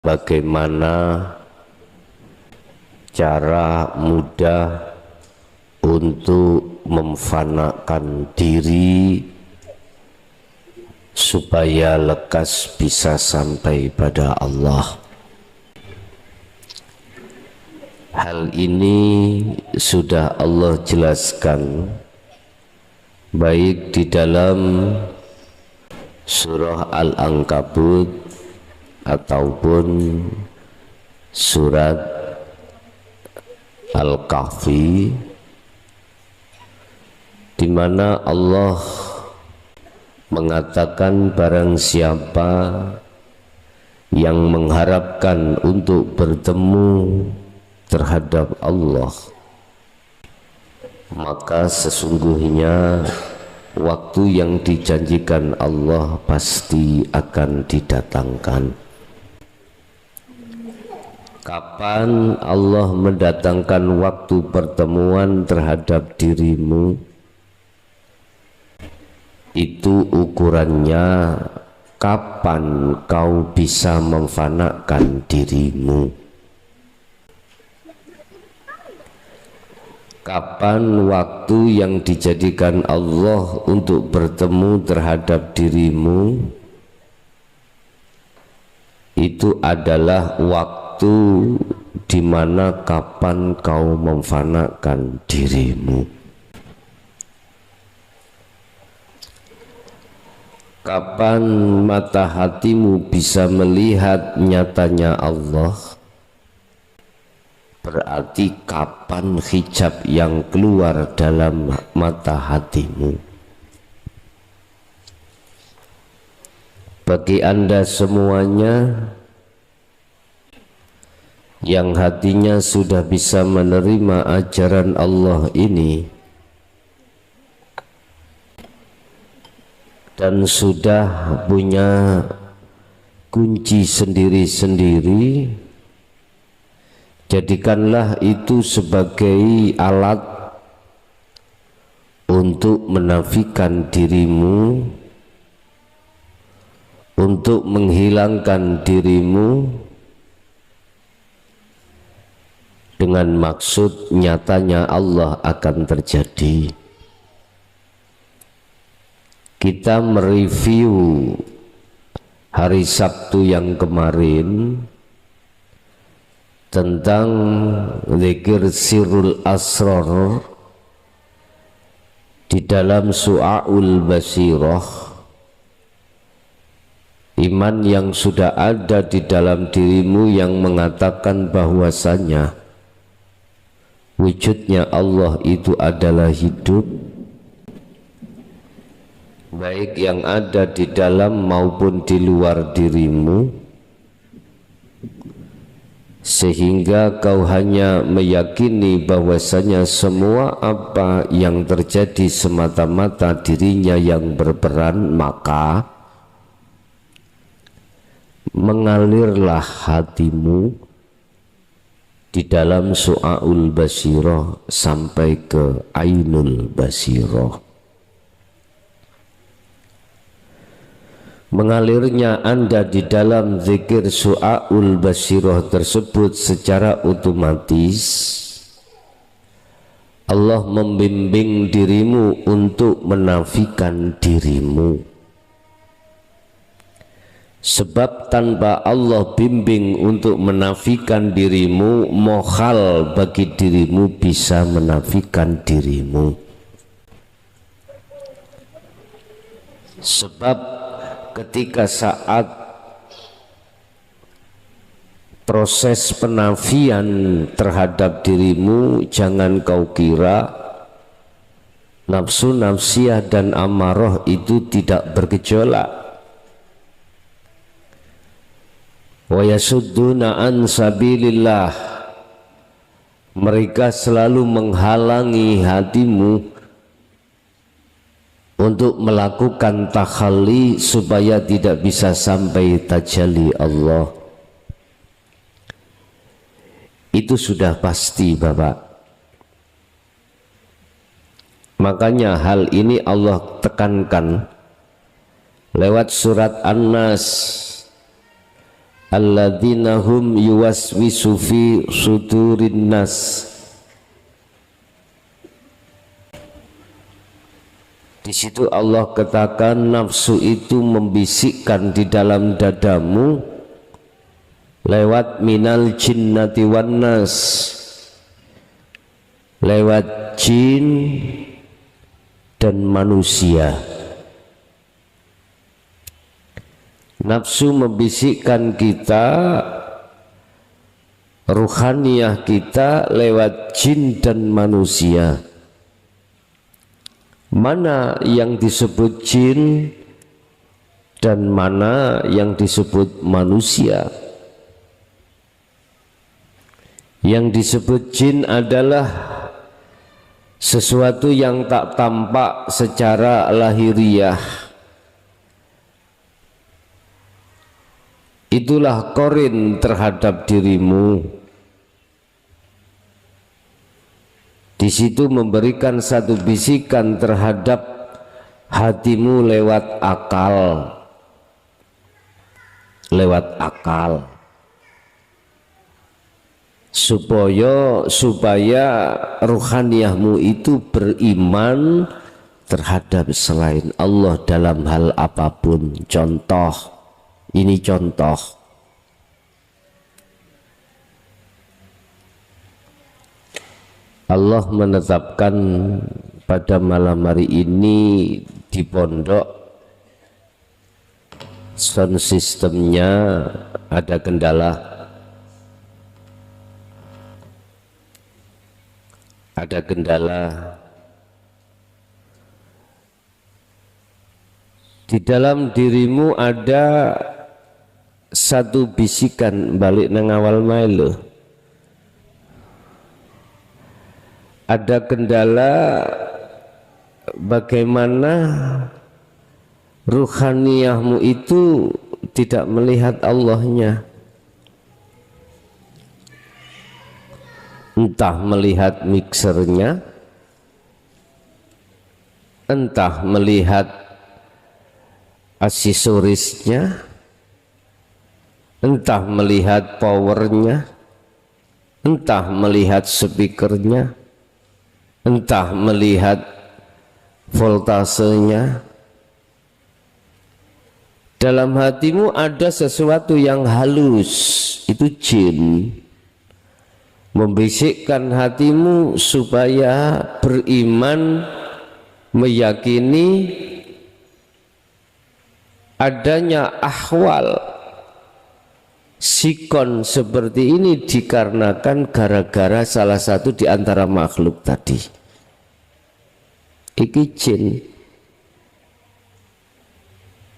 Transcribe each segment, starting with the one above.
bagaimana cara mudah untuk memfanakan diri supaya lekas bisa sampai pada Allah. Hal ini sudah Allah jelaskan baik di dalam surah Al-Ankabut ataupun surat Al-Kahfi, di mana Allah mengatakan barang siapa yang mengharapkan untuk bertemu terhadap Allah, maka sesungguhnya waktu yang dijanjikan Allah pasti akan didatangkan. Kapan Allah mendatangkan waktu pertemuan terhadap dirimu? Itu ukurannya kapan kau bisa memfanakan dirimu. Kapan waktu yang dijadikan Allah untuk bertemu terhadap dirimu? Itu adalah waktu di mana kapan kau memfanakan dirimu. Kapan mata hatimu bisa melihat nyatanya Allah? Berarti kapan hijab yang keluar dalam mata hatimu. Bagi Anda semuanya yang hatinya sudah bisa menerima ajaran Allah ini dan sudah punya kunci sendiri-sendiri, jadikanlah itu sebagai alat untuk menafikan dirimu, untuk menghilangkan dirimu, dengan maksud nyatanya Allah akan terjadi. Kita mereview hari Sabtu yang kemarin tentang zikir sirrul asrar di dalam Su'aul Basirah. Iman yang sudah ada di dalam dirimu yang mengatakan bahwasanya wujudnya Allah itu adalah hidup, baik yang ada di dalam maupun di luar dirimu, sehingga kau hanya meyakini bahwasanya semua apa yang terjadi semata-mata dirinya yang berperan, maka mengalirlah hatimu di dalam Su'aul Basirah sampai ke Ainul Basirah. Mengalirnya Anda di dalam zikir Su'aul Basirah tersebut secara otomatis Allah membimbing dirimu untuk menafikan dirimu. Sebab tanpa Allah bimbing untuk menafikan dirimu, mohal bagi dirimu bisa menafikan dirimu. Sebab ketika saat proses penafian terhadap dirimu, jangan kau kira nafsu nafsiyah dan amarah itu tidak bergejolak. Wa yasudduna an sabilillah, mereka selalu menghalangi hatimu untuk melakukan takhalli supaya tidak bisa sampai tajalli Allah. Itu sudah pasti, Bapak. Makanya hal ini Allah tekankan lewat surat An-Nas alladzina hum yuwaswisu fi sudurin nas. Di situ Allah katakan nafsu itu membisikkan di dalam dadamu lewat minal jinnati wan nas, lewat jin dan manusia. Nafsu membisikkan kita, ruhaniyah kita lewat jin dan manusia. Mana yang disebut jin dan mana yang disebut manusia? Yang disebut jin adalah sesuatu yang tak tampak secara lahiriah. Itulah korin terhadap dirimu. Di situ memberikan satu bisikan terhadap hatimu lewat akal, supaya ruhaniyahmu itu beriman terhadap selain Allah dalam hal apapun. Contoh, ini contoh. Allah menetapkan pada malam hari ini di pondok sound systemnya ada kendala. Di dalam dirimu ada satu bisikan balik nang awal mailo. Ada kendala bagaimana ruhaniyahmu itu tidak melihat Allahnya. Entah melihat mixernya, entah melihat aksesorisnya, entah melihat powernya, entah melihat speakernya, entah melihat voltasenya. Dalam hatimu ada sesuatu yang halus, itu jin, membisikkan hatimu supaya beriman, meyakini adanya ahwal sikon seperti ini dikarenakan gara-gara salah satu di antara makhluk tadi. Iki jin.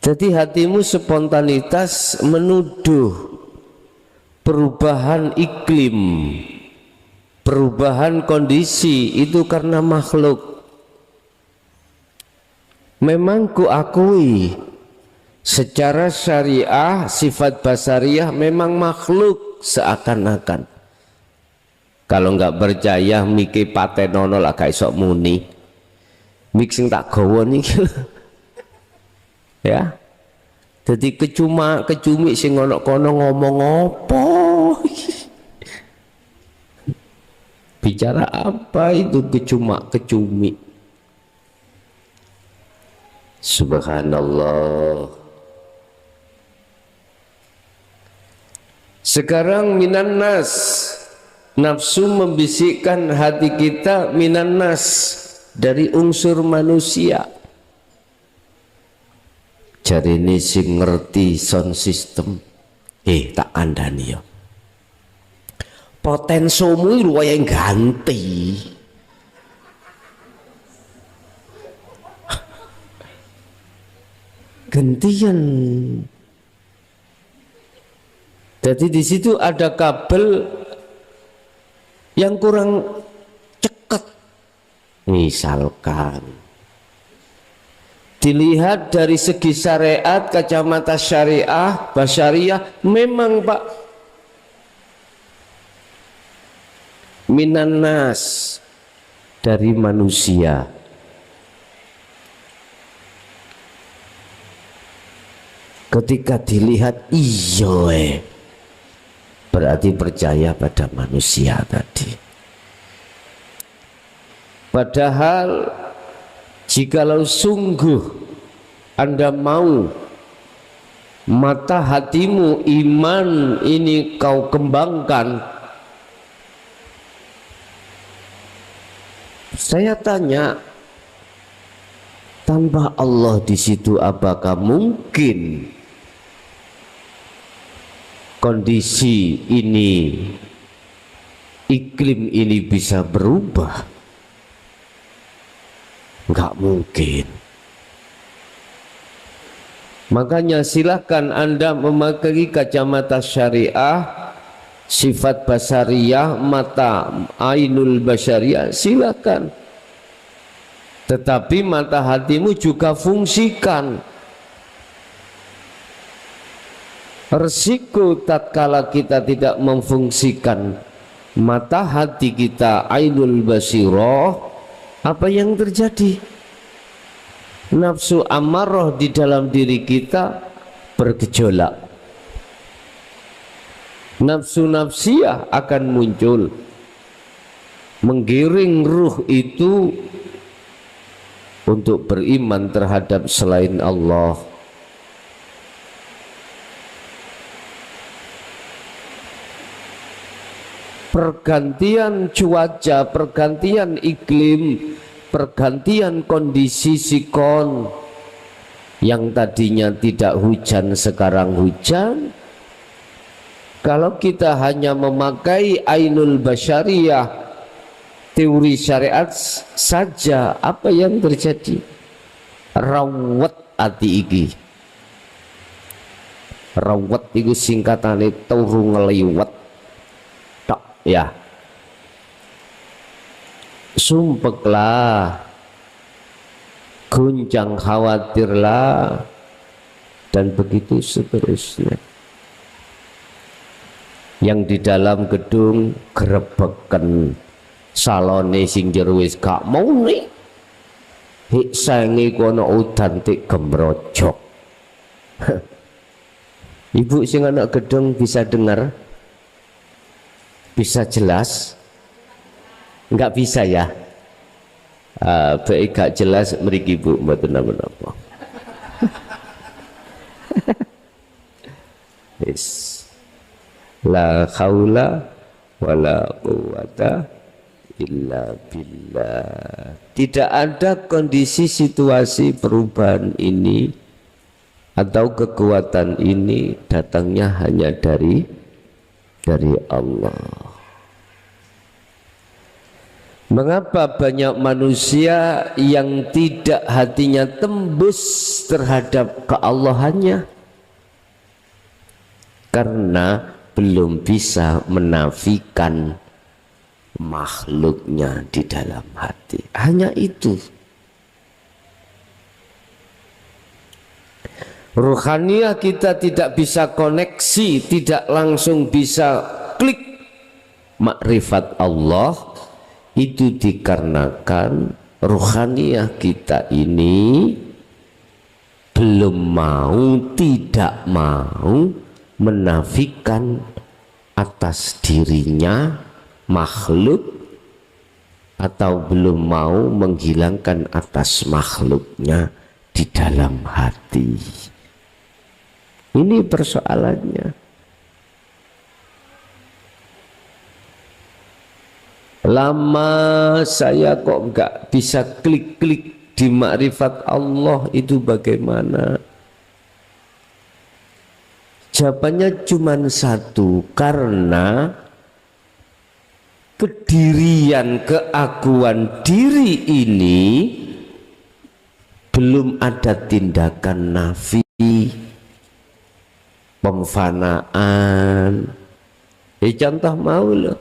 Jadi hatimu spontanitas menuduh perubahan iklim, perubahan kondisi itu karena makhluk. Memang kuakui secara syariah sifat basariah memang makhluk seakan-akan. Kalau nggak percaya miki patenono lah gak iso muni. Mik sing tak gawa niki. Ya. Jadi kecumi sing ono kono ngomong apa? Bicara apa itu kecumi? Subhanallah. Sekarang minan nas, nafsu membisikkan hati kita minan nas, dari unsur manusia. Jari ini sing ngerti sound system, tak kandhani ya. Potensomu lu yang ganti. Gantian. Jadi di situ ada kabel yang kurang ceket. Misalkan dilihat dari segi syariat, kacamata syariah, basyariah, memang Pak, minan nas, dari manusia. Ketika dilihat, iya berarti percaya pada manusia tadi. Padahal jikalau sungguh Anda mau mata hatimu iman ini kau kembangkan, saya tanya, tanpa Allah di situ apakah mungkin kondisi ini, iklim ini bisa berubah? Enggak mungkin. Makanya silahkan Anda memakai kacamata syariah, sifat basariyah, mata ainul basyariyah, silahkan. Tetapi mata hatimu juga fungsikan. Resiko tatkala kita tidak memfungsikan mata hati kita ainul basirah, apa yang terjadi? Nafsu amarah di dalam diri kita bergejolak. Nafsu nafsiyah akan muncul, menggiring ruh itu untuk beriman terhadap selain Allah. Pergantian cuaca, pergantian iklim, pergantian kondisi sikon, yang tadinya tidak hujan sekarang hujan. Kalau kita hanya memakai ainul basyariyah, teori syariat saja, apa yang terjadi? Rawat ati iki. Rawat itu singkatane turu ngeliwat. Ya, sumpeklah, guncang khawatirlah, dan begitu seterusnya. Yang di dalam gedung grebeken salone sing jero wis gak mau nih, hik sange kono udan tik gemrojok. Ibu sing anak gedung bisa dengar? Bisa jelas? Enggak bisa ya? Baik gak jelas mriki Bu mboten napa-napa. Wis. La haula wala quwata illa billah. Tidak ada kondisi situasi perubahan ini atau kekuatan ini datangnya hanya dari Allah. Mengapa banyak manusia yang tidak hatinya tembus terhadap keallahannya? Karena belum bisa menafikan makhluknya di dalam hati. Hanya itu. Ruhaniyah kita tidak bisa koneksi, tidak langsung bisa klik makrifat Allah, itu dikarenakan ruhaniyah kita ini belum mau, tidak mau menafikan atas dirinya makhluk, atau belum mau menghilangkan atas makhluknya di dalam hati. Ini persoalannya. Lama saya kok nggak bisa klik-klik di makrifat Allah, itu bagaimana? Jawabannya cuma satu, karena kedirian, keakuan diri ini belum ada tindakan nafi, pemfanaan. Contoh mau loh,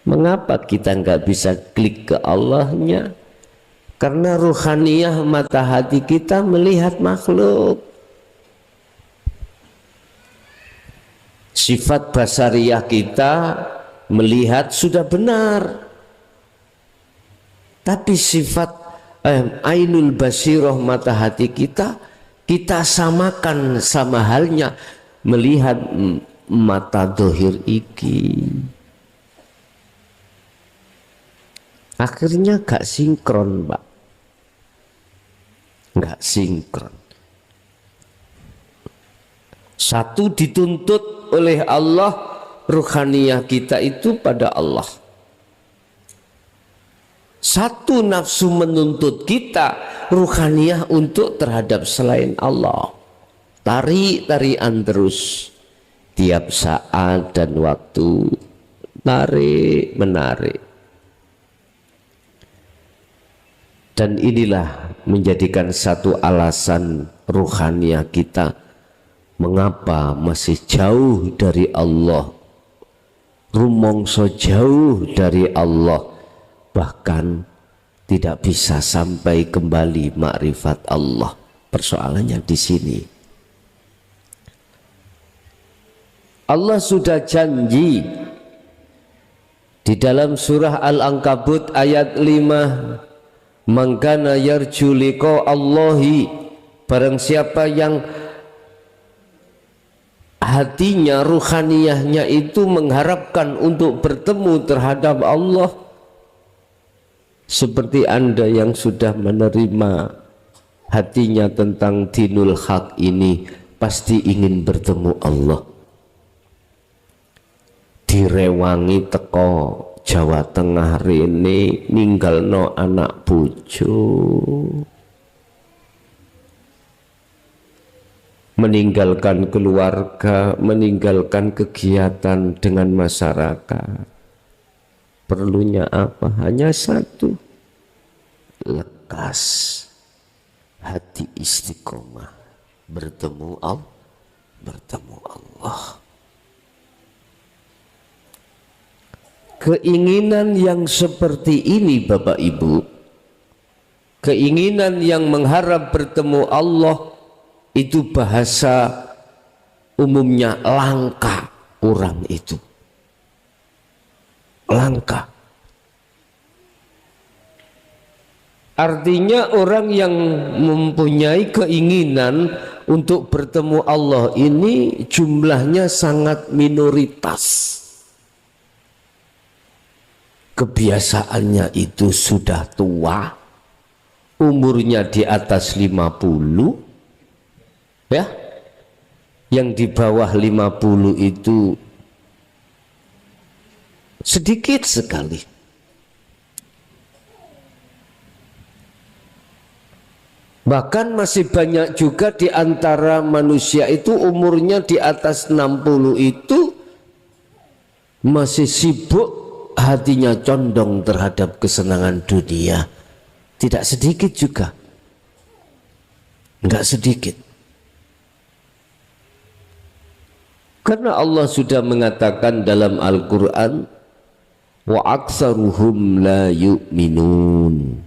mengapa kita nggak bisa klik ke Allahnya? Karena ruhaniyah mata hati kita melihat makhluk. Sifat basariyah kita melihat sudah benar, tapi sifat ainul basirah mata hati kita, kita samakan sama halnya melihat mata dohir iki. Akhirnya gak sinkron, Pak. Gak sinkron. Satu dituntut oleh Allah, ruhaniyah kita itu pada Allah. Satu nafsu menuntut kita, ruhaniyah untuk terhadap selain Allah. Tarik-tarian terus. Tiap saat dan waktu. Tarik-menarik. Dan inilah menjadikan satu alasan ruhaniyah kita mengapa masih jauh dari Allah, rumongso jauh dari Allah, bahkan tidak bisa sampai kembali makrifat Allah. Persoalannya di sini. Allah sudah janji di dalam surah Al-Ankabut ayat 5, man kana yarju liqa Allahi, barang siapa yang hatinya, ruhaniyahnya itu mengharapkan untuk bertemu terhadap Allah, seperti Anda yang sudah menerima hatinya tentang dinul haq ini, pasti ingin bertemu Allah. Direwangi teko Jawa Tengah rene ninggalno anak bojo, meninggalkan keluarga, meninggalkan kegiatan dengan masyarakat. Perlunya apa? Hanya satu, lekas hati istiqomah bertemu Allah. Keinginan yang seperti ini Bapak Ibu, keinginan yang mengharap bertemu Allah, itu bahasa umumnya langka orang itu. Langka. Artinya orang yang mempunyai keinginan untuk bertemu Allah ini jumlahnya sangat minoritas. Kebiasaannya itu sudah tua, umurnya di atas 50, ya. Yang di bawah 50 itu sedikit sekali. Bahkan masih banyak juga di antara manusia itu umurnya di atas 60 itu masih sibuk, hatinya condong terhadap kesenangan dunia. Tidak sedikit juga, enggak sedikit. Karena Allah sudah mengatakan dalam Al-Quran, wa aksaruhum la yu'minun.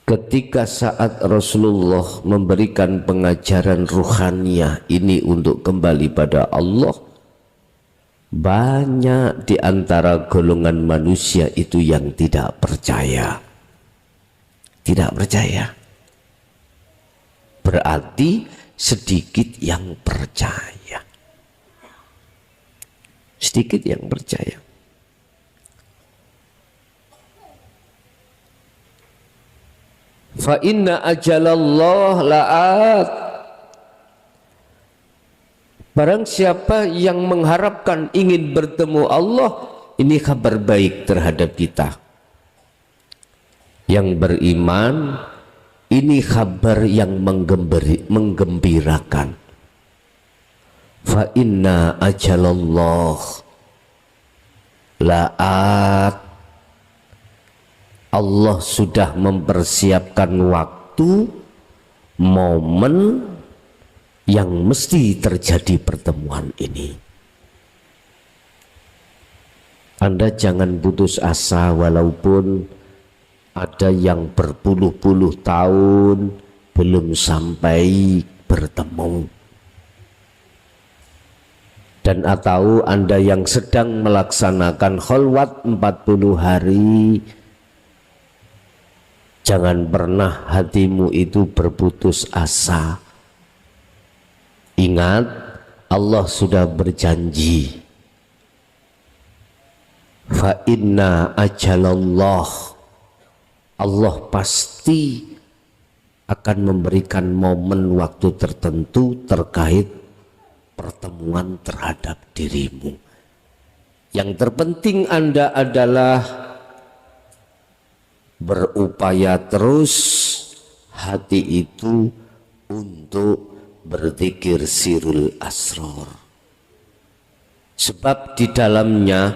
Ketika saat Rasulullah memberikan pengajaran ruhaniyah ini untuk kembali pada Allah, banyak di antara golongan manusia itu yang tidak percaya. Tidak percaya. Berarti sedikit yang percaya. Sedikit yang percaya. Fa inna ajalallah la'at. Barang siapa yang mengharapkan ingin bertemu Allah, ini kabar baik terhadap kita. Yang beriman, ini kabar yang menggembirakan. Fa inna ajalallah la'at. Allah sudah mempersiapkan waktu, momen yang mesti terjadi pertemuan ini. Anda jangan putus asa walaupun ada yang berpuluh-puluh tahun belum sampai bertemu. Dan atau Anda yang sedang melaksanakan kholwat 40 hari, jangan pernah hatimu itu berputus asa. Ingat, Allah sudah berjanji, fa inna ajalallah, Allah pasti akan memberikan momen waktu tertentu terkait pertemuan terhadap dirimu. Yang terpenting Anda adalah berupaya terus hati itu untuk berzikir sirul asror, sebab di dalamnya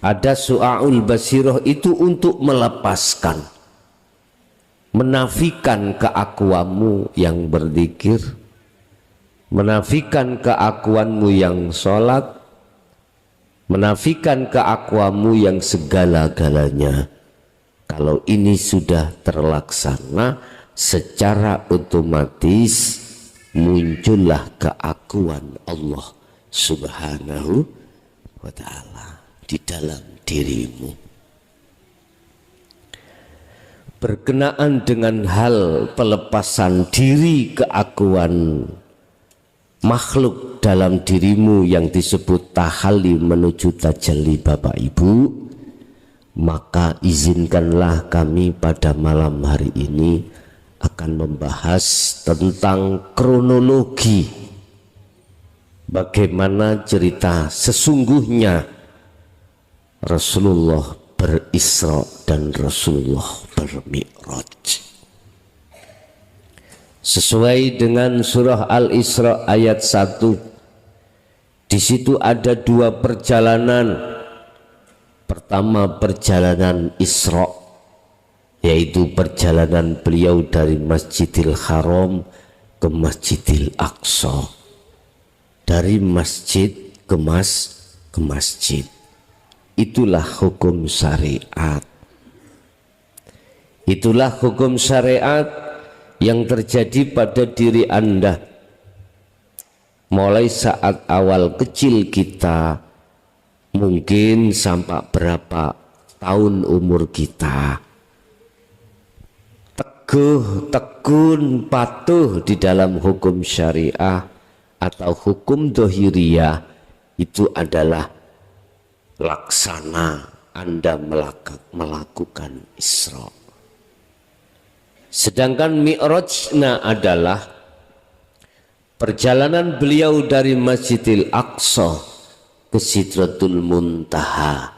ada su'aul basiroh, itu untuk melepaskan, menafikan keakuanmu yang berzikir, menafikan keakuanmu yang sholat, menafikan keakuanmu yang segala-galanya. Kalau ini sudah terlaksana, secara otomatis muncullah keakuan Allah Subhanahu wa ta'ala di dalam dirimu. Berkenaan dengan hal pelepasan diri keakuan makhluk dalam dirimu yang disebut tahalli menuju tajalli Bapak Ibu, maka izinkanlah kami pada malam hari ini akan membahas tentang kronologi bagaimana cerita sesungguhnya Rasulullah berisra dan Rasulullah bermi'raj. Sesuai dengan surah Al-Isra ayat 1, di situ ada dua perjalanan. Pertama, perjalanan Isra, yaitu perjalanan beliau dari Masjidil Haram ke Masjidil Aqsa, dari masjid ke masjid. Itulah hukum syariat. Itulah hukum syariat yang terjadi pada diri Anda mulai saat awal kecil kita, mungkin sampai berapa tahun umur kita, teguh, tekun, patuh di dalam hukum syariah atau hukum dohiriyah, itu adalah laksana Anda melakukan Isra. Sedangkan Mi'rajna adalah perjalanan beliau dari Masjidil Aqsa ke Sidratul Muntaha,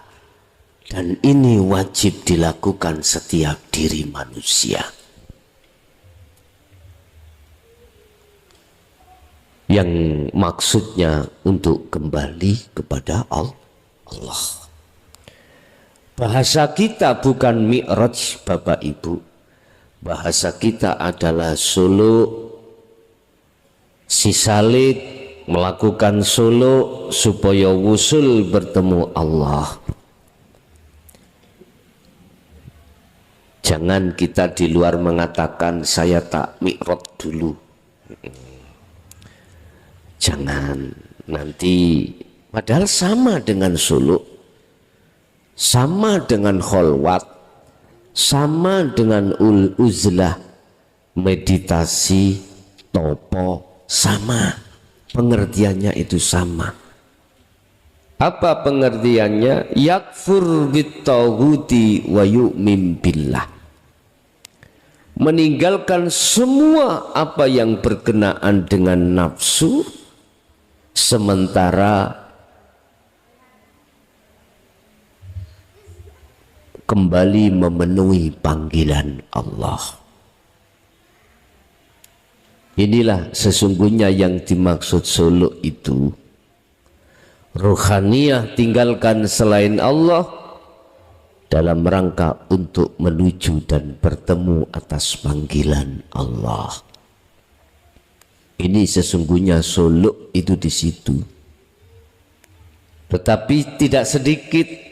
dan ini wajib dilakukan setiap diri manusia. Yang maksudnya untuk kembali kepada Allah. Bahasa kita bukan Mi'raj Bapak Ibu. Bahasa kita adalah suluk, sisalid, melakukan suluk supaya wusul bertemu Allah. Jangan kita di luar mengatakan saya tak mi'raj dulu. Jangan, nanti padahal sama dengan suluk, sama dengan kholwat, sama dengan uzlah, meditasi, topo, sama. Pengertiannya itu sama. Apa pengertiannya? Yakfur bittaghuti wa yu'min billah. Meninggalkan semua apa yang berkenaan dengan nafsu, sementara kembali memenuhi panggilan Allah. Inilah sesungguhnya yang dimaksud suluk itu. Ruhaniyah, tinggalkan selain Allah dalam rangka untuk menuju dan bertemu atas panggilan Allah. Ini sesungguhnya suluk itu di situ. Tetapi tidak sedikit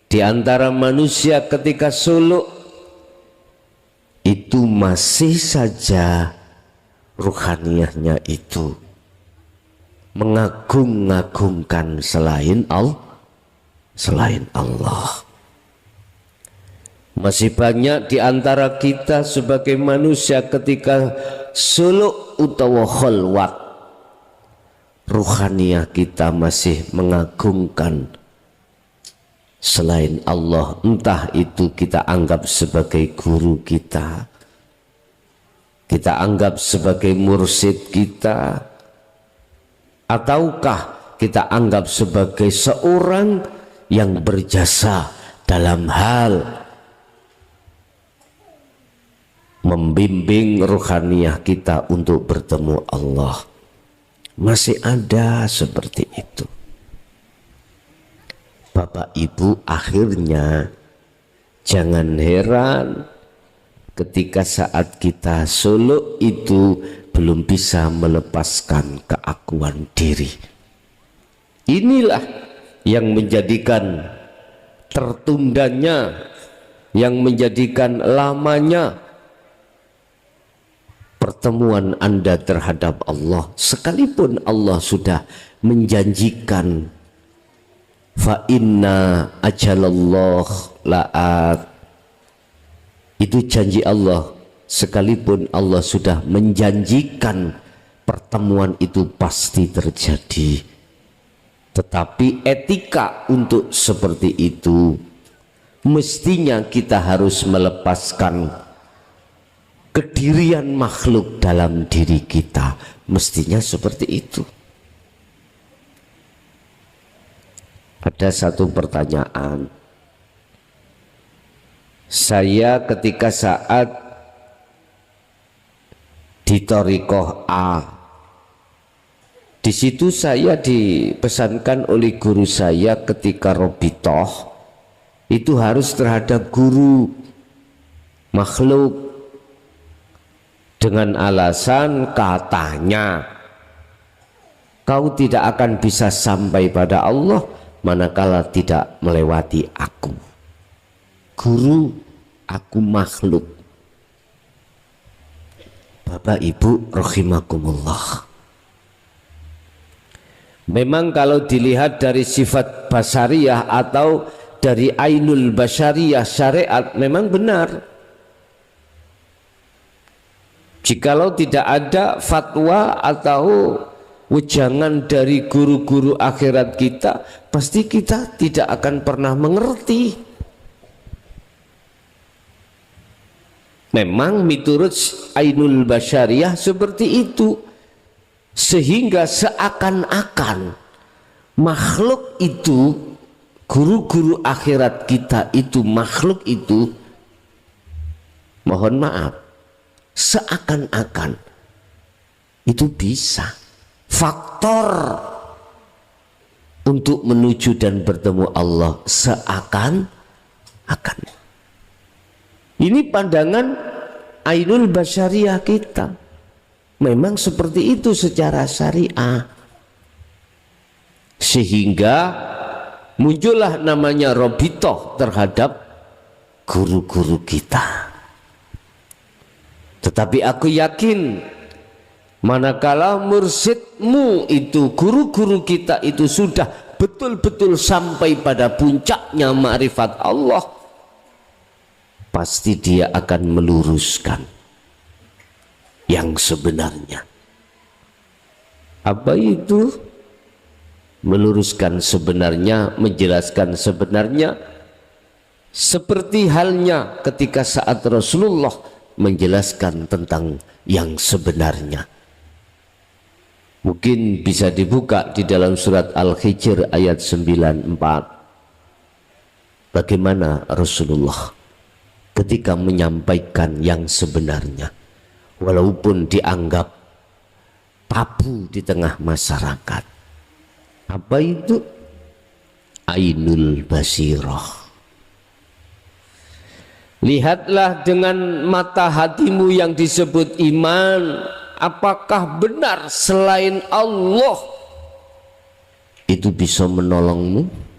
di antara manusia ketika suluk itu masih saja ruhaniyahnya itu mengagung-agungkan selain Allah. Masih banyak di antara kita sebagai manusia ketika suluk utawa khalwat, ruhaniyah kita masih mengagungkan selain Allah, entah itu kita anggap sebagai guru kita anggap sebagai mursyid kita, ataukah kita anggap sebagai seorang yang berjasa dalam hal membimbing ruhaniyah kita untuk bertemu Allah. Masih ada seperti itu. Bapak Ibu, akhirnya jangan heran ketika saat kita suluk itu belum bisa melepaskan keakuan diri. Inilah yang menjadikan tertundanya, yang menjadikan lamanya pertemuan Anda terhadap Allah, sekalipun Allah sudah menjanjikan fa inna ajalallah la'at. Itu janji Allah, sekalipun Allah sudah menjanjikan pertemuan itu pasti terjadi. Tetapi etika untuk seperti itu mestinya kita harus melepaskan kedirian makhluk dalam diri kita, mestinya seperti itu. Ada satu pertanyaan, saya ketika saat di thariqah A, di situ saya dipesankan oleh guru saya ketika robitoh itu harus terhadap guru makhluk, dengan alasan katanya kau tidak akan bisa sampai pada Allah manakala tidak melewati aku. Guru, aku makhluk. Bapak Ibu rahimakumullah, memang kalau dilihat dari sifat basariyah atau dari ainul basyariyah syariat memang benar. Jikalau tidak ada fatwa atau wejangan dari guru-guru akhirat kita, pasti kita tidak akan pernah mengerti. Memang miturut ainul basyariyah seperti itu, sehingga seakan-akan makhluk itu, guru-guru akhirat kita itu, makhluk itu, mohon maaf, seakan-akan itu bisa faktor untuk menuju dan bertemu Allah, seakan-akan. Ini pandangan ainul basyariyah kita. Memang seperti itu secara syariah. Sehingga muncullah namanya robitoh terhadap guru-guru kita. Tetapi aku yakin manakala mursyidmu itu, guru-guru kita itu sudah betul-betul sampai pada puncaknya ma'rifat Allah, pasti dia akan meluruskan yang sebenarnya. Apa itu? Meluruskan sebenarnya, menjelaskan sebenarnya, seperti halnya ketika saat Rasulullah menjelaskan tentang yang sebenarnya. Mungkin bisa dibuka di dalam surat Al-Hijr ayat 94. Bagaimana Rasulullah ketika menyampaikan yang sebenarnya, walaupun dianggap tabu di tengah masyarakat. Apa itu? Ainul basirah. Lihatlah dengan mata hatimu yang disebut iman, apakah benar selain Allah itu bisa menolongmu?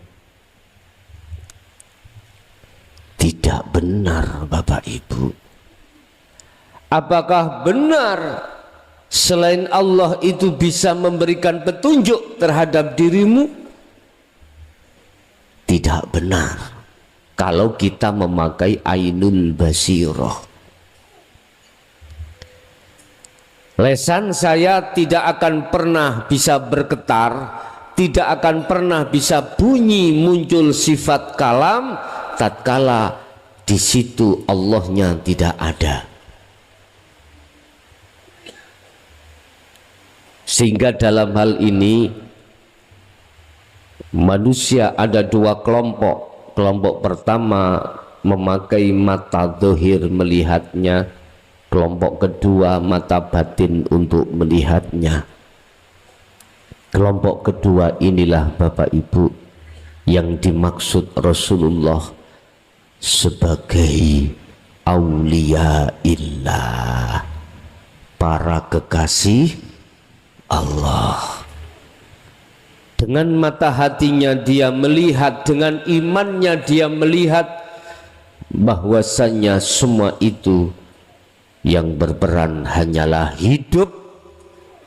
Tidak benar, Bapak Ibu. Apakah benar selain Allah itu bisa memberikan petunjuk terhadap dirimu? Tidak benar kalau kita memakai ainul basirah. Lesan saya tidak akan pernah bisa bergetar, tidak akan pernah bisa bunyi muncul sifat kalam tatkala di situ Allahnya tidak ada. Sehingga dalam hal ini manusia ada dua kelompok. Kelompok pertama memakai mata zahir melihatnya, kelompok kedua mata batin untuk melihatnya. Kelompok kedua inilah Bapak Ibu yang dimaksud Rasulullah sebagai aulia illah, para kekasih Allah. Dengan mata hatinya dia melihat, dengan imannya dia melihat bahwasanya semua itu yang berperan hanyalah hidup,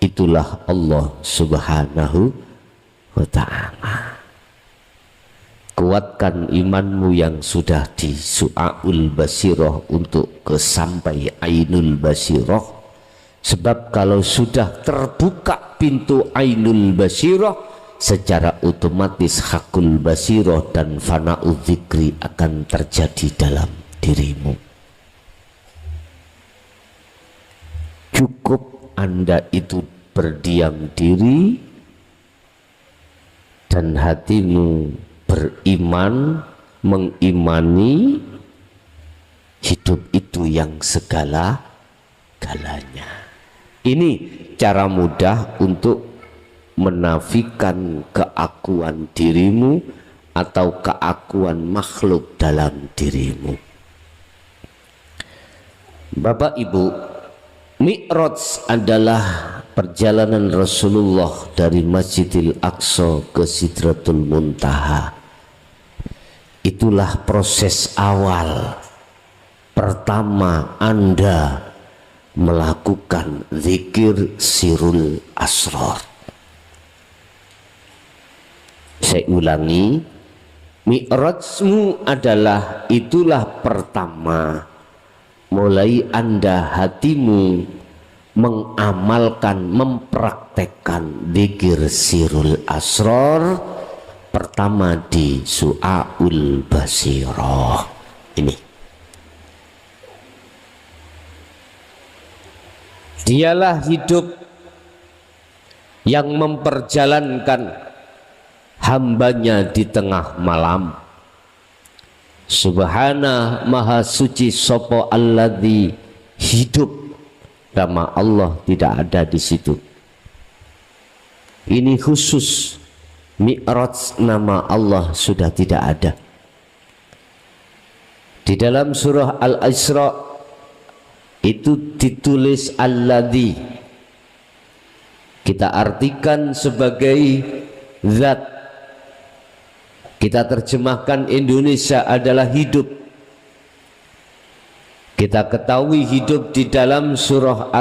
itulah Allah Subhanahu wa ta'ala. Kuatkan imanmu yang sudah di Su'aul Basirah untuk kesampai Ainul Basirah. Sebab kalau sudah terbuka pintu Ainul Basirah, secara otomatis Hakul Basirah dan Fana'ul Zikri akan terjadi dalam dirimu. Cukup Anda itu berdiam diri dan hatimu beriman, mengimani hidup itu yang segala-galanya. Ini cara mudah untuk menafikan keakuan dirimu atau keakuan makhluk dalam dirimu. Bapak Ibu, Mi'raj adalah perjalanan Rasulullah dari Masjidil Aqsa ke Sidratul Muntaha. Itulah proses awal pertama Anda melakukan zikir sirul asrar. Saya ulangi, mi'rajmu adalah itulah pertama mulai Anda hatimu mengamalkan, mempraktekkan zikir sirul asrar pertama di Su'aul Basirah ini. Dialah hidup yang memperjalankan hambanya di tengah malam. Subhana maha suci sopo alladzi, hidup nama Allah tidak ada di situ. Ini khusus Mi'raj, nama Allah sudah tidak ada. Di dalam surah Al-Isra itu ditulis alladzi, kita artikan sebagai zat, kita terjemahkan Indonesia adalah hidup. Kita ketahui hidup di dalam surah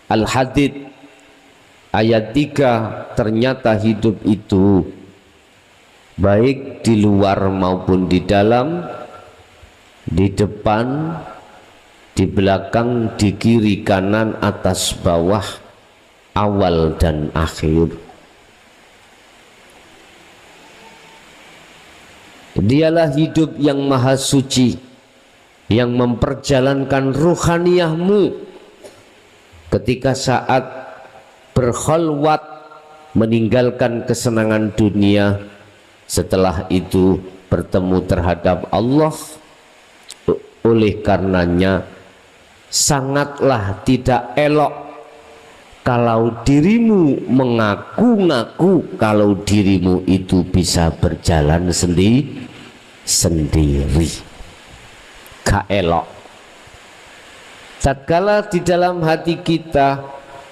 Al-Hadid ayat 3, ternyata hidup itu baik di luar maupun di dalam, di depan, di belakang, di kiri, kanan, atas, bawah, awal dan akhir. Dialah hidup yang maha suci, yang memperjalankan ruhaniyahmu ketika saat berkhalwat meninggalkan kesenangan dunia, setelah itu bertemu terhadap Allah. Oleh karenanya sangatlah tidak elok kalau dirimu mengaku-ngaku kalau dirimu itu bisa berjalan sendiri. Gak elok. Tatkala di dalam hati kita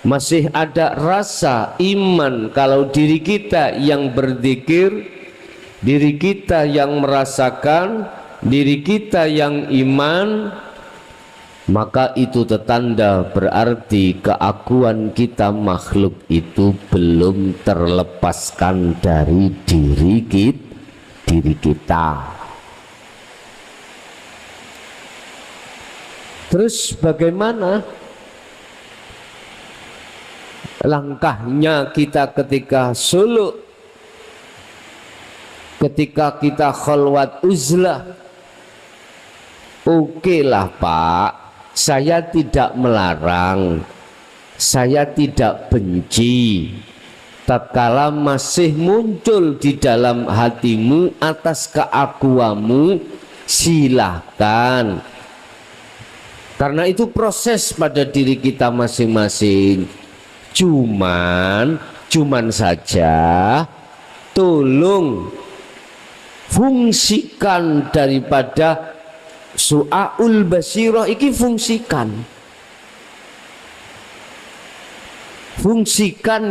masih ada rasa iman kalau diri kita yang berzikir, diri kita yang merasakan, diri kita yang iman, maka itu tetanda berarti keakuan kita makhluk itu belum terlepaskan dari diri kita. Terus bagaimana langkahnya kita ketika suluk, ketika kita khalwat uzlah? Oke lah Pak, saya tidak melarang, saya tidak benci. Tatkala masih muncul di dalam hatimu atas keakuanmu, silahkan. Karena itu proses pada diri kita masing-masing. Cuman saja tolong fungsikan daripada su'aul basirah iki, fungsikan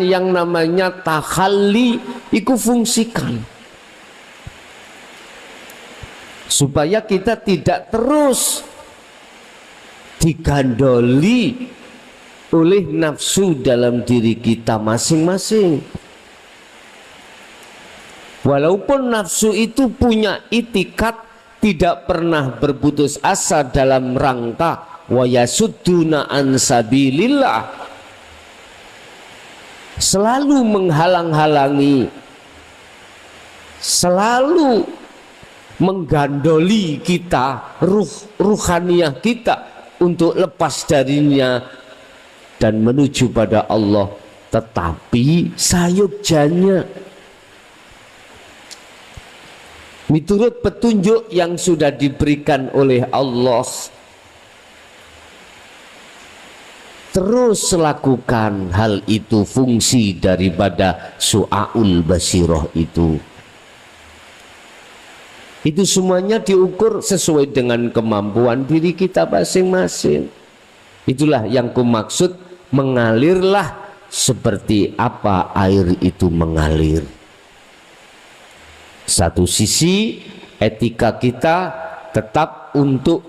yang namanya takhalli iku, fungsikan supaya kita tidak terus digandoli oleh nafsu dalam diri kita masing-masing. Walaupun nafsu itu punya itikat tidak pernah berputus asa dalam rangka wa yasudduna an sabilillah, selalu menghalang-halangi, selalu menggandoli kita, ruhaniyah kita untuk lepas darinya dan menuju pada Allah. Tetapi sayukjanya miturut petunjuk yang sudah diberikan oleh Allah, terus lakukan hal itu, fungsi daripada su'aul basirah itu. Itu semuanya diukur sesuai dengan kemampuan diri kita masing-masing. Itulah yang kumaksud mengalirlah seperti apa air itu mengalir. Satu sisi etika kita tetap untuk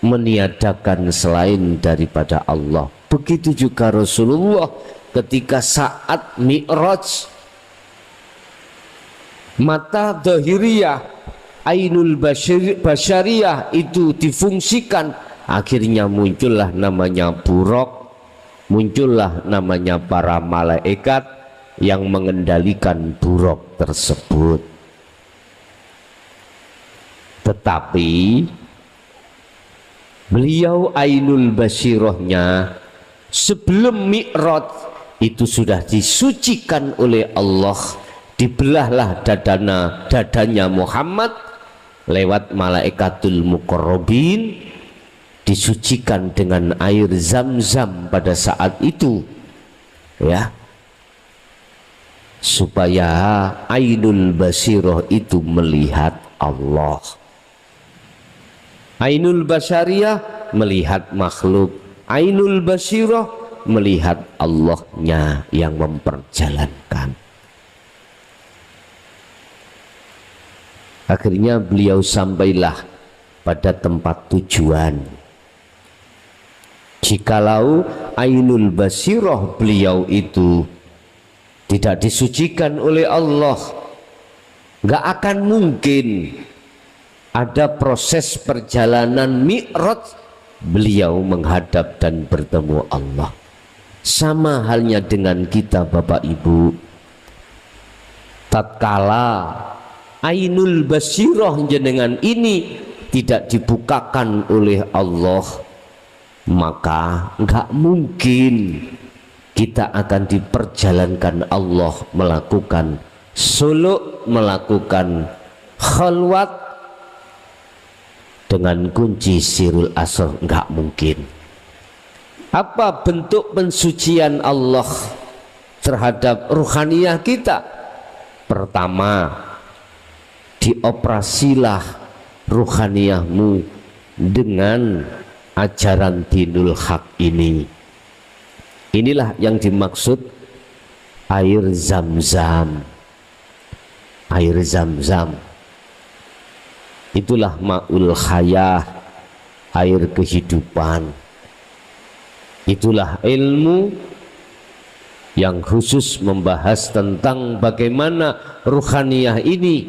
meniadakan selain daripada Allah. Begitu juga Rasulullah ketika saat Mi'raj, mata dhahiriyah, ainul basyariyah itu difungsikan, akhirnya muncullah namanya buraq, muncullah namanya para malaikat yang mengendalikan buraq tersebut. Tetapi beliau ainul basirahnya sebelum Mi'raj itu sudah disucikan oleh Allah, dibelahlah dadanya Muhammad lewat malaikatul muqarrabin, disucikan dengan air zam-zam pada saat itu, ya, supaya ainul basirah itu melihat Allah. Ainul basyariyah melihat makhluk, ainul basirah melihat Allahnya yang memperjalankan. Akhirnya beliau sampailah pada tempat tujuan. Jikalau ainul basirah beliau itu tidak disucikan oleh Allah, nggak akan mungkin ada proses perjalanan Mi'raj beliau menghadap dan bertemu Allah. Sama halnya dengan kita Bapak Ibu, tatkala ainul basirah jenengan ini tidak dibukakan oleh Allah, maka enggak mungkin kita akan diperjalankan Allah melakukan suluk, melakukan khalwat dengan kunci sirul asr, enggak mungkin. Apa bentuk pensucian Allah terhadap ruhaniyah kita? Pertama, dioperasilah ruhaniyahmu dengan ajaran dinul haq ini. Inilah yang dimaksud air zam-zam. Air zam-zam itulah ma'ul hayah, air kehidupan. Itulah ilmu yang khusus membahas tentang bagaimana ruhaniyah ini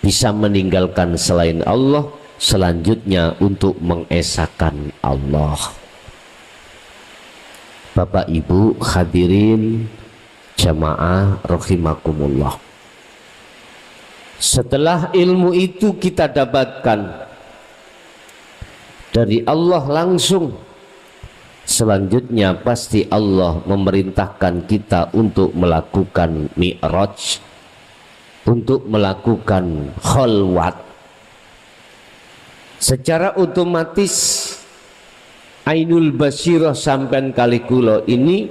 bisa meninggalkan selain Allah, selanjutnya untuk mengesahkan Allah. Bapak Ibu hadirin jamaah rahimakumullah, setelah ilmu itu kita dapatkan dari Allah langsung, selanjutnya pasti Allah memerintahkan kita untuk melakukan mi'raj, untuk melakukan khalwat. Secara otomatis ainul basirah sampean kali kula ini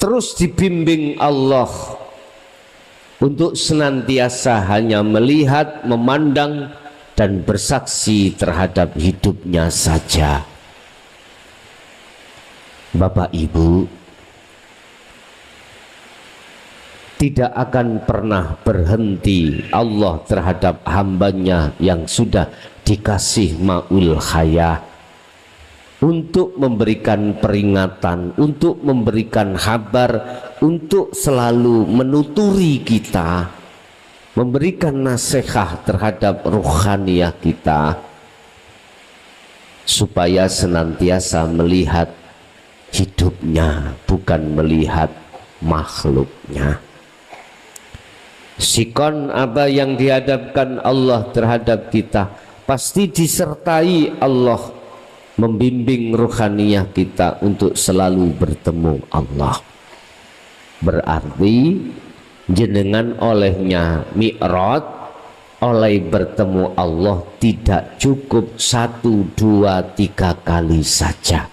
terus dibimbing Allah untuk senantiasa hanya melihat, memandang dan bersaksi terhadap hidupnya saja. Bapak Ibu, tidak akan pernah berhenti Allah terhadap hambanya yang sudah dikasih ma'ul hayah, untuk memberikan peringatan, untuk memberikan kabar, untuk selalu menuturi kita, memberikan nasihat terhadap rohaniah kita, supaya senantiasa melihat hidupnya, bukan melihat makhluknya. Sikon apa yang dihadapkan Allah terhadap kita, pasti disertai Allah membimbing rohaniah kita untuk selalu bertemu Allah. Berarti jenengan olehnya mi'raj, oleh bertemu Allah tidak cukup 1, 2, 3 kali saja.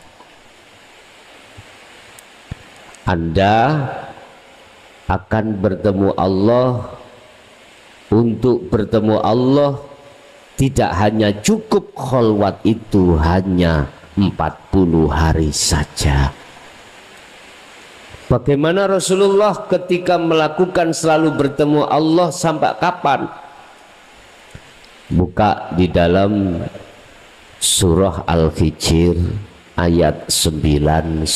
Anda akan bertemu Allah. Untuk bertemu Allah tidak hanya cukup khalwat itu hanya 40 hari saja. Bagaimana Rasulullah ketika melakukan selalu bertemu Allah sampai kapan? Buka di dalam surah Al-Hijr ayat 99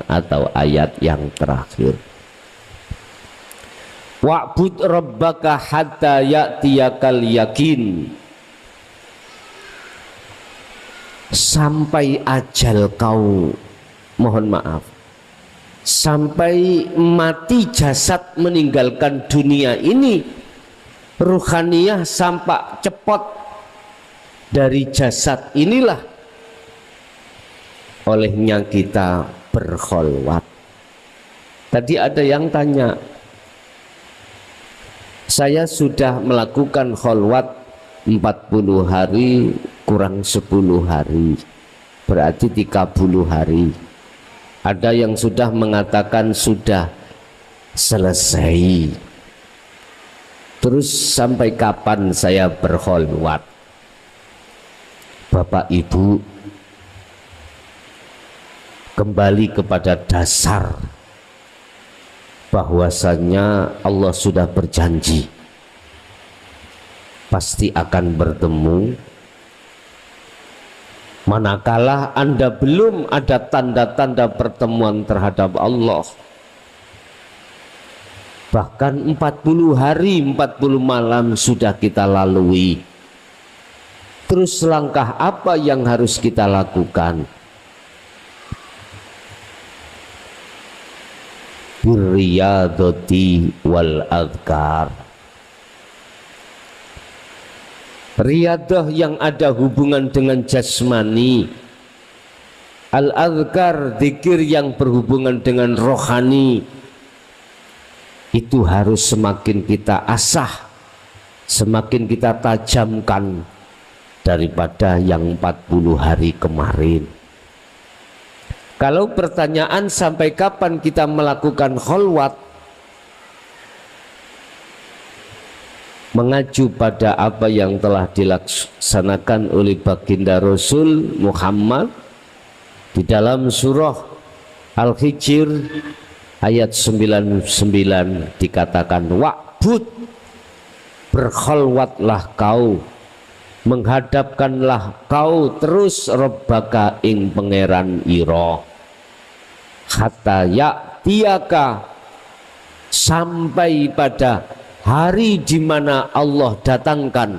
atau ayat yang terakhir. Wa'bud rabbaka hatta ya'tiyakal yakin. Sampai ajal kau, mohon maaf, sampai mati jasad meninggalkan dunia ini, ruhaniyah sampai cepot dari jasad inilah olehnya kita berkholwat. Tadi ada yang tanya, saya sudah melakukan kholwat 40 hari kurang 10 hari, berarti 30 hari. Ada yang sudah mengatakan sudah selesai. Terus sampai kapan saya berkholwat? Bapak Ibu, kembali kepada dasar bahwasanya Allah sudah berjanji pasti akan bertemu. Manakala Anda belum ada tanda-tanda pertemuan terhadap Allah, bahkan 40 hari 40 malam sudah kita lalui, terus langkah apa yang harus kita lakukan? Birriyadati wal adhkar. Riyadah yang ada hubungan dengan jasmani, al-adhkar zikir yang berhubungan dengan rohani, itu harus semakin kita asah, semakin kita tajamkan daripada yang 40 hari kemarin. Kalau pertanyaan sampai kapan kita melakukan kholwat, mengacu pada apa yang telah dilaksanakan oleh baginda Rasul Muhammad di dalam surah Al-Hijr ayat 99 dikatakan, wa'bud, berkholwatlah kau, menghadapkanlah kau terus Rabbaka ing pangeran ira, hatta ya'tiyaka, sampai pada hari di mana Allah datangkan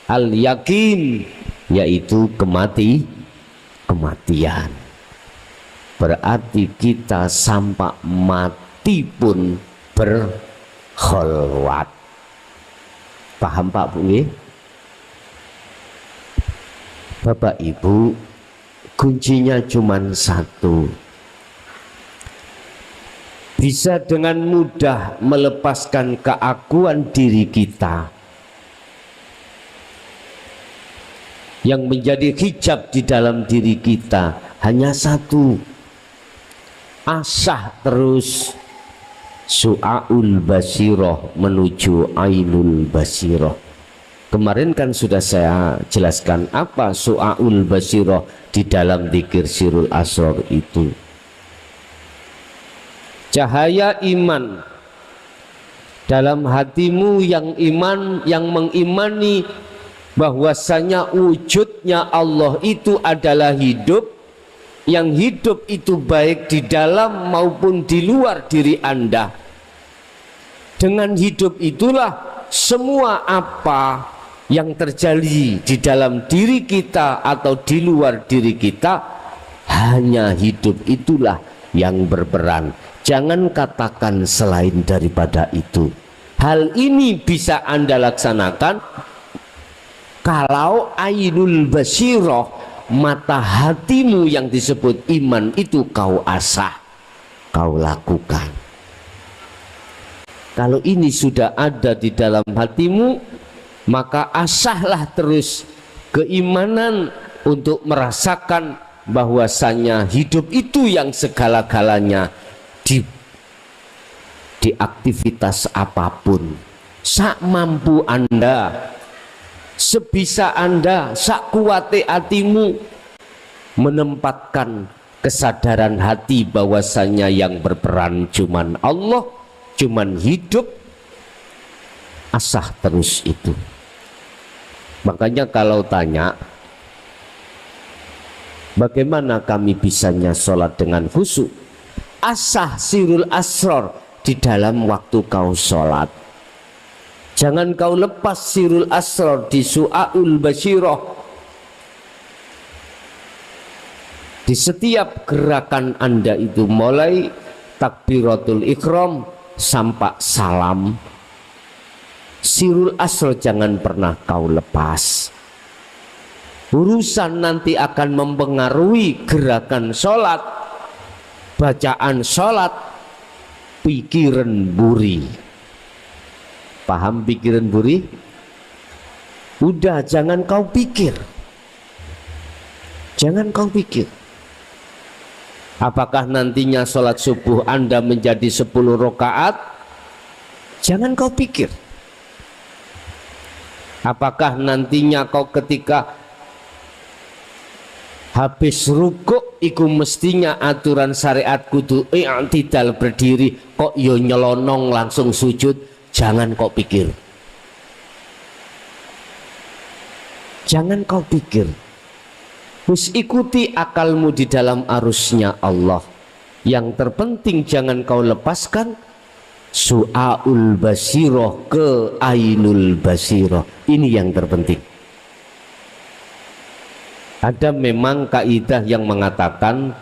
al yakin, yaitu kematian. Berarti kita sampai mati pun berkholwat. Paham Pak Bu? Bapak Ibu, kuncinya cuma satu. Bisa dengan mudah melepaskan keakuan diri kita yang menjadi hijab di dalam diri kita hanya satu. Asah terus su'aul basiroh menuju ainul basiroh. Kemarin kan sudah saya jelaskan apa su'aul basiroh di dalam dzikir sirul asrar itu. Cahaya iman dalam hatimu yang iman, yang mengimani bahwasanya wujudnya Allah itu adalah hidup, yang hidup itu baik di dalam maupun di luar diri Anda. Dengan hidup itulah semua apa yang terjadi di dalam diri kita atau di luar diri kita, hanya hidup itulah yang berperan. Jangan katakan selain daripada itu. Hal ini bisa Anda laksanakan kalau ainul basiroh, mata hatimu yang disebut iman itu kau asah, kau lakukan. Kalau ini sudah ada di dalam hatimu, maka asahlah terus keimanan untuk merasakan bahwasanya hidup itu yang segala-galanya di aktivitas apapun, sak mampu Anda, sebisa Anda, sak kuate hatimu, menempatkan kesadaran hati bahwasanya yang berperan cuman Allah, cuman hidup. Asah terus itu. Makanya kalau tanya bagaimana kami bisanya sholat dengan khusyuk, asah sirul asrar di dalam waktu kau sholat. Jangan kau lepas sirul asrar di su'aul basiroh. Di setiap gerakan Anda itu, mulai takbiratul ikram sampai salam, sirul asrar jangan pernah kau lepas. Urusan nanti akan mempengaruhi gerakan sholat, bacaan sholat, pikiran buri. Paham pikiran buri? Udah, jangan kau pikir. Jangan kau pikir. Apakah nantinya sholat subuh Anda menjadi 10 rakaat? Jangan kau pikir. Apakah nantinya kau ketika habis rukuk iku mestinya aturan syariat kudu i'tidal berdiri, kok yo nyelonong langsung sujud? Jangan kau pikir. Jangan kau pikir. Terus ikuti akalmu di dalam arusnya Allah. Yang terpenting jangan kau lepaskan su'aul basiroh ke ainul basiroh. Ini yang terpenting. Ada memang kaidah yang mengatakan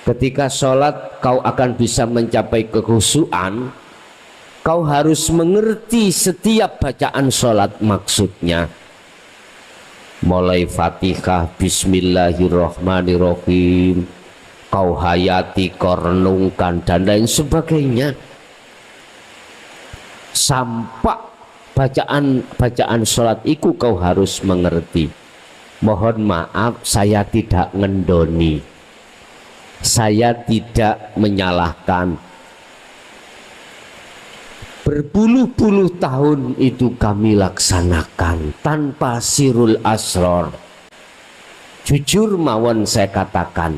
ketika sholat kau akan bisa mencapai kekhusyuan, kau harus mengerti setiap bacaan sholat maksudnya. Mulai Fatihah, Bismillahirrahmanirrahim, kau hayati, kau renungkan dan lain sebagainya. Sampai bacaan sholat itu kau harus mengerti. Mohon maaf, saya tidak ngendoni, saya tidak menyalahkan. Berpuluh-puluh tahun itu kami laksanakan tanpa sirul asrar. Jujur mawon saya katakan,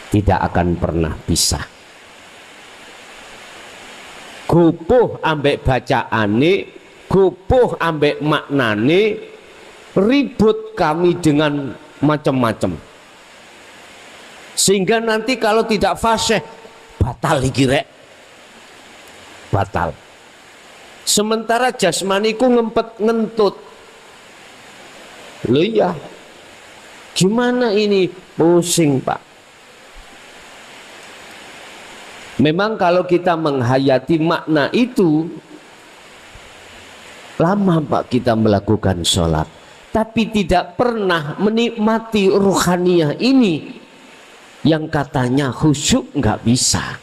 tidak akan pernah bisa. Gopoh ambek bacaane, gopoh ambek maknane, ribut kami dengan macam-macam. Sehingga nanti kalau tidak fasih, batal iki rek. Batal. sementara jasmaniku ngempet ngentut. Loh iya, gimana ini? Pusing Pak. Memang kalau kita menghayati makna itu, lama Pak kita melakukan sholat, tapi tidak pernah menikmati ruhaniyah ini yang katanya khusyuk. Nggak bisa,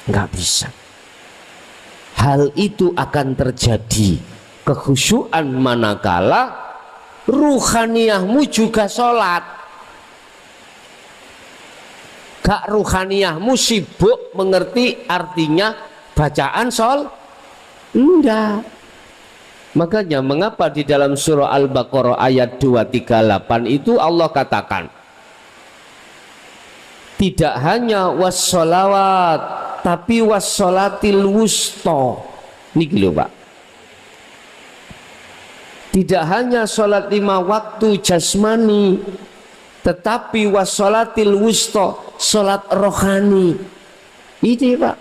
nggak bisa. Hal itu akan terjadi kekhusyuan manakala ruhaniyahmu juga sholat. Gak ruhaniyahmu sibuk mengerti artinya bacaan enggak. Makanya mengapa di dalam surah Al-Baqarah ayat 238 itu Allah katakan tidak hanya wassolawat tapi wassolatil wusta. Niki lho Pak, tidak hanya sholat 5 waktu jasmani tetapi wassolatil wusta, sholat rohani. Ini Pak,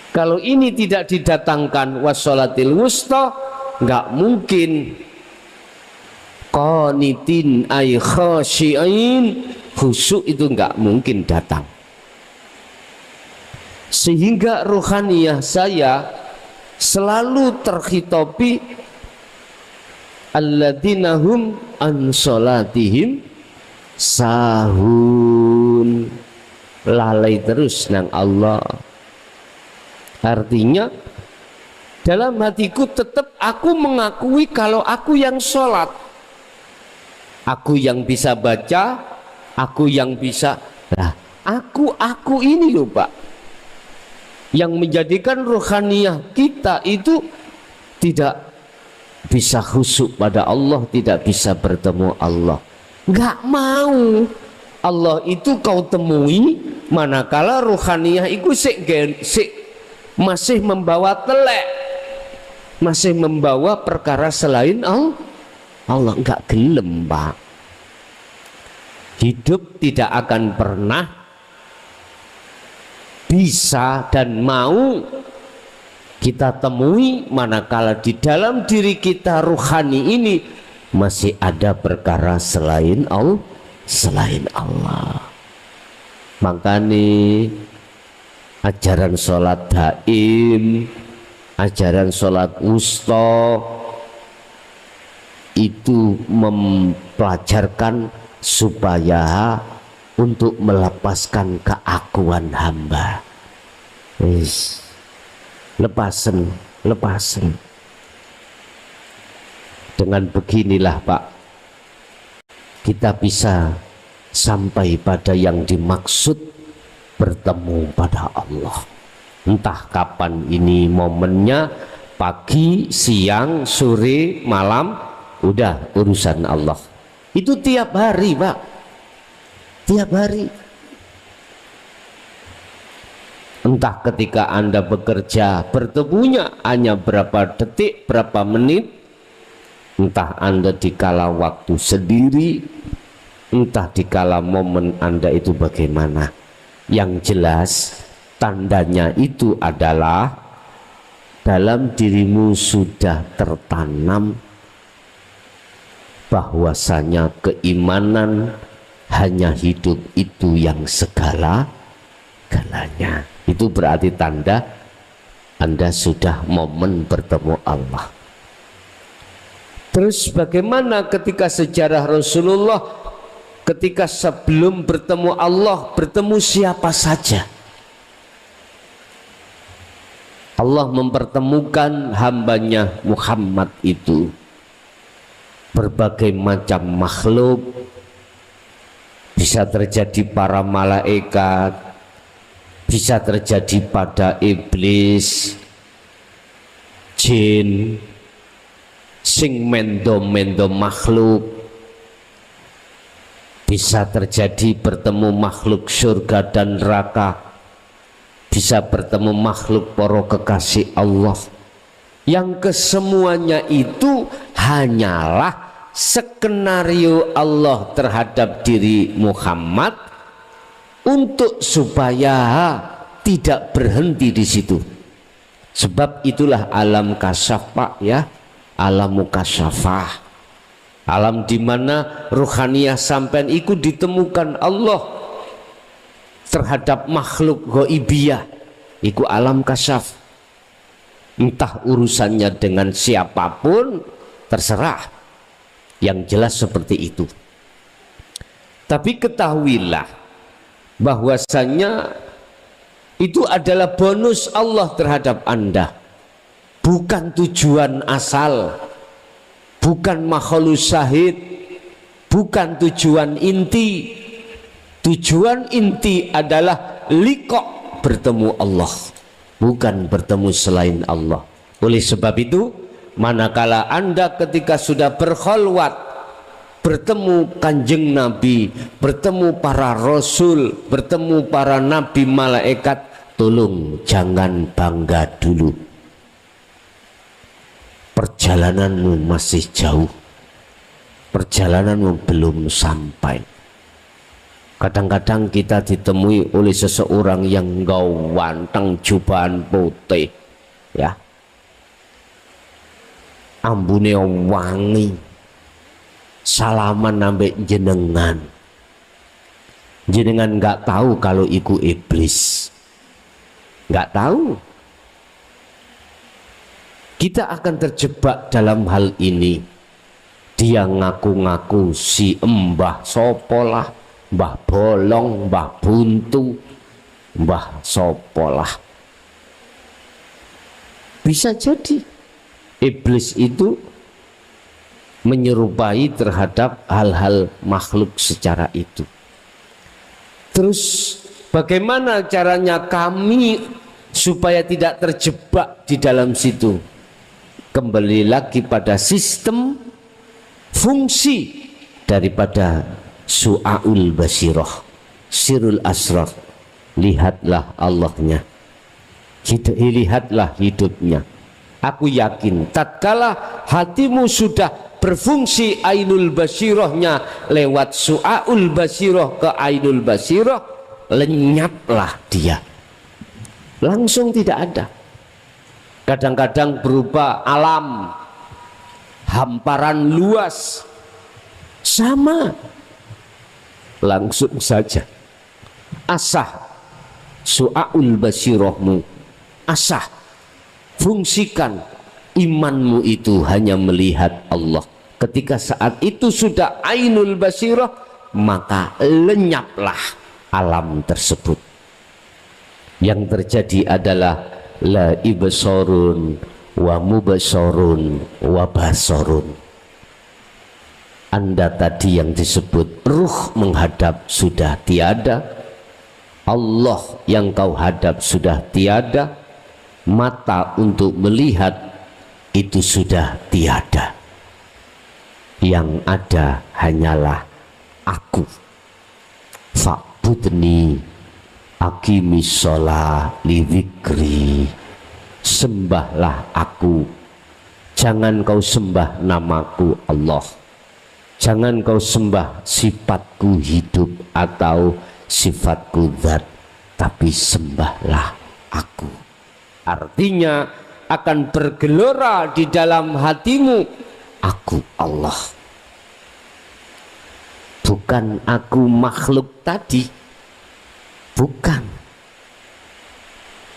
kalau ini tidak didatangkan wassolatil wusta, nggak mungkin qanitin ay khasyi'in, khusyuk itu nggak mungkin datang. Sehingga ruhaniyah saya selalu terkhitobi alladzina hum an sholatihim sahun, lalai terus nang Allah. Artinya dalam hatiku tetap aku mengakui kalau aku yang sholat, aku yang bisa baca, aku yang bisa. Nah, aku ini loh Pak, yang menjadikan ruhaniyah kita itu tidak bisa khusyuk pada Allah, tidak bisa bertemu Allah. Nggak mau Allah itu kau temui manakala ruhaniyah itu masih membawa telek, masih membawa perkara selain Allah. Nggak gelem Pak. Hidup tidak akan pernah bisa dan mau kita temui manakala di dalam diri kita ruhani ini masih ada perkara selain Allah. Makanya ajaran sholat daim, ajaran sholat wusta itu mempelajarkan supaya untuk melepaskan keakuan hamba. Lepasen. Dengan beginilah Pak, kita bisa sampai pada yang dimaksud bertemu pada Allah. Entah kapan ini momennya, pagi, siang, sore, malam, udah urusan Allah. Itu tiap hari Pak, tiap hari. Entah ketika Anda bekerja bertemunya hanya berapa detik, berapa menit, entah Anda dikala waktu sendiri, entah dikala momen Anda itu bagaimana. Yang jelas tandanya itu adalah dalam dirimu sudah tertanam bahwasanya keimanan hanya hidup itu yang segala-galanya. Itu berarti tanda Anda sudah momen bertemu Allah. Terus bagaimana ketika sejarah Rasulullah, ketika sebelum bertemu Allah, bertemu siapa saja? Allah mempertemukan hambanya Muhammad itu berbagai macam makhluk, bisa terjadi para malaikat, bisa terjadi pada iblis, jin, sing mendo-mendo makhluk, bisa terjadi bertemu makhluk surga dan neraka, bisa bertemu makhluk para kekasih Allah, yang kesemuanya itu hanyalah skenario Allah terhadap diri Muhammad untuk supaya tidak berhenti di situ. Sebab itulah alam kasyaf, Pak, ya, alam mukasyafah, alam di mana ruhaniyah sampean iku ditemukan Allah terhadap makhluk ghaibiyah, iku alam kasyaf. Entah urusannya dengan siapapun terserah, yang jelas seperti itu. Tapi ketahuilah bahwasanya itu adalah bonus Allah terhadap Anda, bukan tujuan asal, bukan makhluk syahid, bukan tujuan inti. Tujuan inti adalah liqa, bertemu Allah, bukan bertemu selain Allah. Oleh sebab itu, manakala Anda ketika sudah berkholwat bertemu kanjeng Nabi, bertemu para rasul, bertemu para nabi malaikat, tolong jangan bangga dulu. Perjalananmu masih jauh, perjalananmu belum sampai. Kadang-kadang kita ditemui oleh seseorang yang gawanteng, jubahan putih, ya, ambune wangi, salaman nambah jenengan, jenengan nggak tahu kalau iku iblis, nggak tahu. Kita akan terjebak dalam hal ini. Dia ngaku-ngaku si Mbah Sopolah, Mbah Bolong, Mbah Buntu, Mbah Sopolah. Bisa jadi iblis itu menyerupai terhadap hal-hal makhluk secara itu. Terus bagaimana caranya kami supaya tidak terjebak di dalam situ? Kembali lagi pada sistem fungsi daripada su'aul basirah, sirul asrar. Lihatlah Allahnya, lihatlah hidupnya. Aku yakin tatkala hatimu sudah berfungsi ainul basirahnya lewat su'aul basirah ke ainul basirah, lenyaplah dia, langsung tidak ada. Kadang-kadang berupa alam, hamparan luas, sama, langsung saja. Asah su'aul basirahmu, asah, fungsikan imanmu itu hanya melihat Allah. Ketika saat itu sudah ainul basirah, maka lenyaplah alam tersebut. Yang terjadi adalah la ibsorun wa mubsorun wa basorun. Anda tadi yang disebut ruh menghadap sudah tiada, Allah yang kau hadap sudah tiada, mata untuk melihat itu sudah tiada. Yang ada hanyalah aku. Fa'budni aqimis sholah li dzikri. Sembahlah aku, jangan kau sembah namaku Allah, jangan kau sembah sifatku hidup atau sifatku zat, tapi sembahlah aku. Artinya akan bergelora di dalam hatimu, aku Allah, bukan aku makhluk tadi, bukan.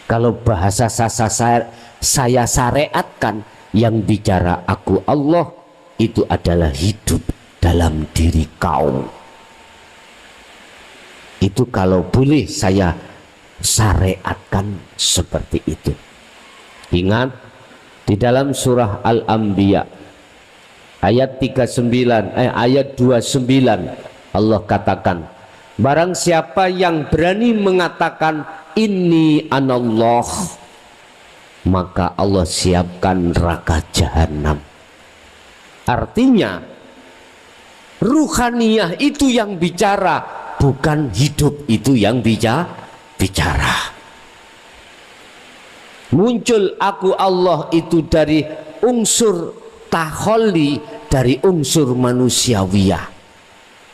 Kalau bahasa saya syariatkan, yang bicara aku Allah itu adalah hidup dalam diri kau. Itu kalau boleh saya syariatkan seperti itu. Ingat di dalam surah Al-Anbiya ayat 29 ayat 29 Allah katakan, barang siapa yang berani mengatakan inni anallah, maka Allah siapkan neraka jahanam. Artinya ruhaniyah itu yang bicara, bukan hidup itu yang bicara. Muncul aku Allah itu dari unsur takholi, dari unsur manusiawiyah.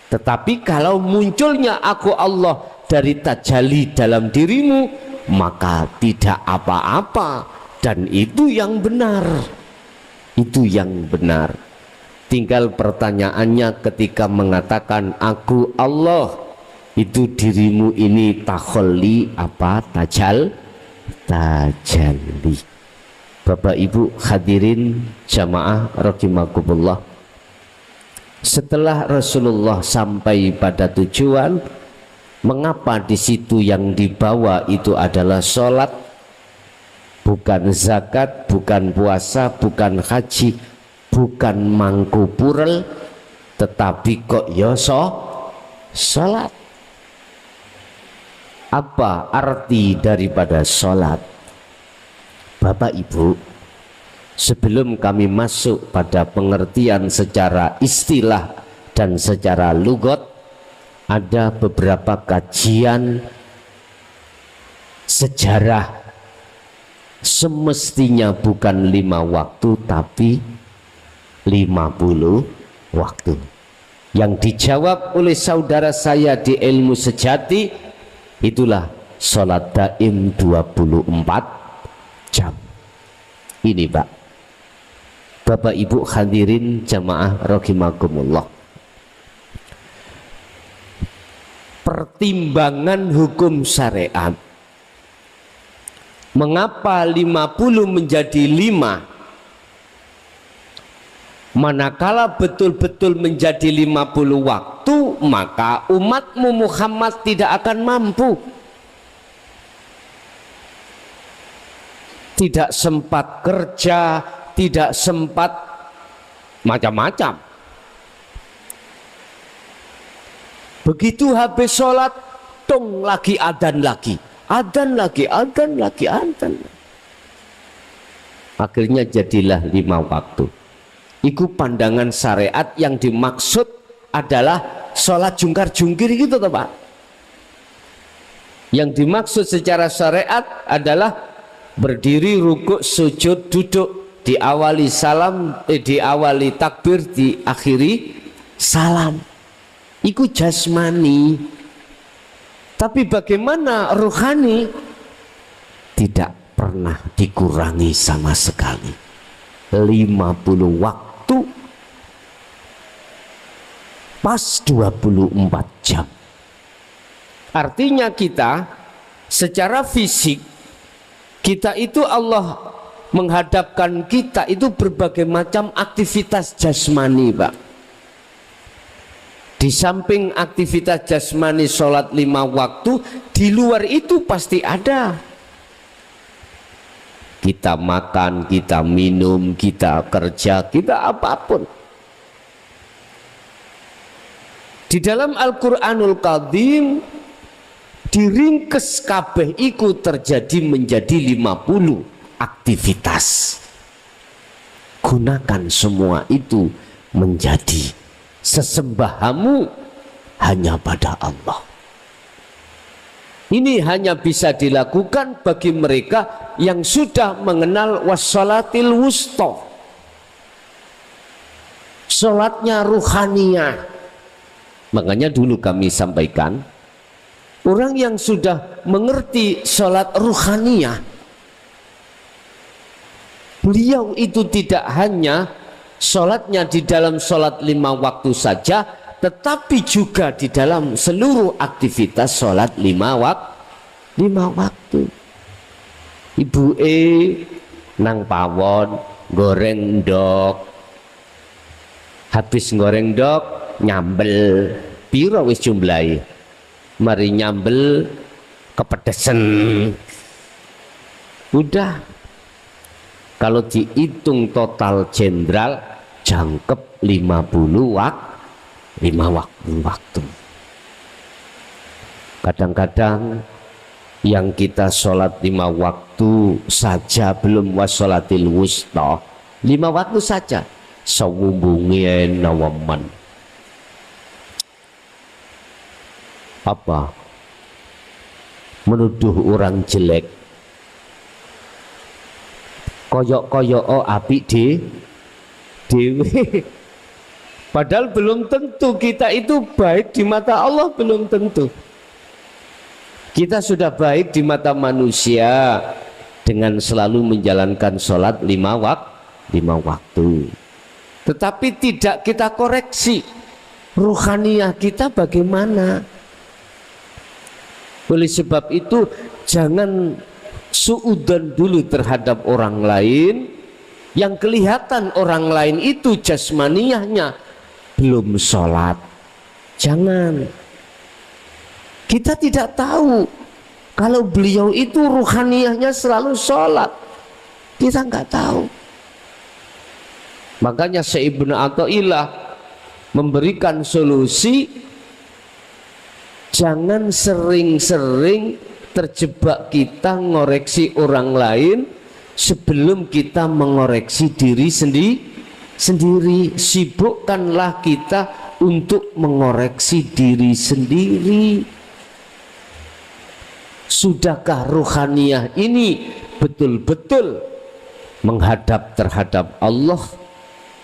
Tetapi kalau munculnya aku Allah dari tajalli dalam dirimu, maka tidak apa-apa, dan itu yang benar, itu yang benar. Tinggal pertanyaannya ketika mengatakan aku Allah, itu dirimu ini takholli apa tajalli. Bapak Ibu hadirin jamaah rahimakumullah, setelah Rasulullah sampai pada tujuan, mengapa di situ yang dibawa itu adalah sholat, bukan zakat, bukan puasa, bukan haji, bukan mangkupurel, tetapi kok ya sholat? Apa arti daripada sholat? Bapak Ibu, sebelum kami masuk pada pengertian secara istilah dan secara lugat, ada beberapa kajian sejarah. Semestinya bukan 5 waktu tapi 50 waktu. Yang dijawab oleh saudara saya di ilmu sejati, itulah sholat daim 24 jam. Ini Pak, Bapak Ibu hadirin jamaah rahimakumullah, pertimbangan hukum syariat, mengapa 50 menjadi 5? Manakala betul-betul menjadi 50 waktu, maka umatmu Muhammad tidak akan mampu, tidak sempat kerja, tidak sempat macam-macam. Begitu habis sholat, dong lagi adzan lagi, adzan lagi, adzan lagi, adzan. Akhirnya jadilah 5 waktu. Itu pandangan syariat, yang dimaksud adalah sholat jungkar-jungkir gitu toh Pak. Yang dimaksud secara syariat adalah berdiri, rukuk, sujud, duduk, diawali salam, diawali takbir, diakhiri salam. Itu jasmani. Tapi bagaimana ruhani? Tidak pernah dikurangi sama sekali. 50 waktu pas 24 jam. Artinya kita secara fisik, kita itu Allah menghadapkan kita itu berbagai macam aktivitas jasmani Pak. Di samping aktivitas jasmani sholat 5 waktu, di luar itu pasti ada. Kita makan, kita minum, kita kerja, kita apapun. Di dalam Al-Quranul Karim diringkes kabeh iku terjadi menjadi 50 aktivitas. Gunakan semua itu menjadi sesembahamu hanya pada Allah. Ini hanya bisa dilakukan bagi mereka yang sudah mengenal wassalatil wusta, sholatnya ruhaniyah. Makanya dulu kami sampaikan, orang yang sudah mengerti sholat ruhaniyah, beliau itu tidak hanya sholatnya di dalam sholat 5 waktu saja, tetapi juga di dalam seluruh aktivitas sholat 5 waktu. Ibu nang pawon goreng ndok, habis goreng ndok nyambel piro wis jumlahi, mari nyambel kepedesen, udah. Kalau dihitung total jenderal jangkep 50 waktu. Kadang-kadang yang kita sholat 5 waktu saja belum wassolatil wusta, 5 waktu saja sawubungin nawaman. Apa? Menuduh orang jelek, koyok-koyok apik dewe. Padahal belum tentu kita itu baik di mata Allah, belum tentu. Kita sudah baik di mata manusia dengan selalu menjalankan sholat 5 waktu. Tetapi tidak kita koreksi ruhaniyah kita bagaimana. Oleh sebab itu jangan suudzon dulu terhadap orang lain yang kelihatan orang lain itu jasmaniyahnya belum sholat. Jangan. Kita tidak tahu kalau beliau itu ruhaniyahnya selalu sholat. Kita nggak tahu. Makanya Syekh Ibnu Athaillah memberikan solusi, jangan sering-sering terjebak kita ngoreksi orang lain sebelum kita mengoreksi diri sendiri. Sibukkanlah kita untuk mengoreksi diri sendiri. Sudahkah ruhaniyah ini betul-betul menghadap terhadap Allah,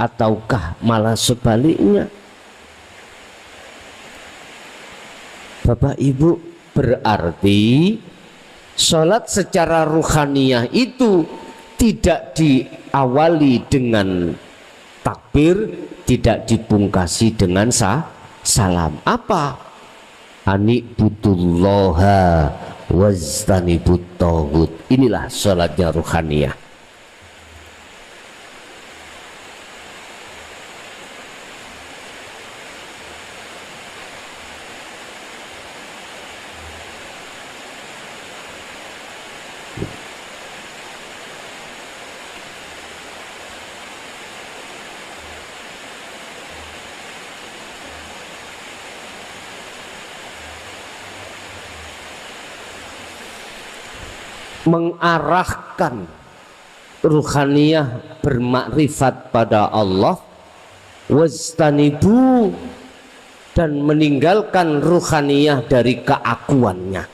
ataukah malah sebaliknya? Bapak Ibu, berarti sholat secara ruhaniyah itu tidak diawali dengan takbir, tidak dipungkasi dengan salam. Apa? Ani'budullaha wajtanibut taghut. Inilah sholatnya ruhaniyah. Mengarahkan ruhaniyah bermakrifat pada Allah, wastanibu, dan meninggalkan ruhaniyah dari keakuannya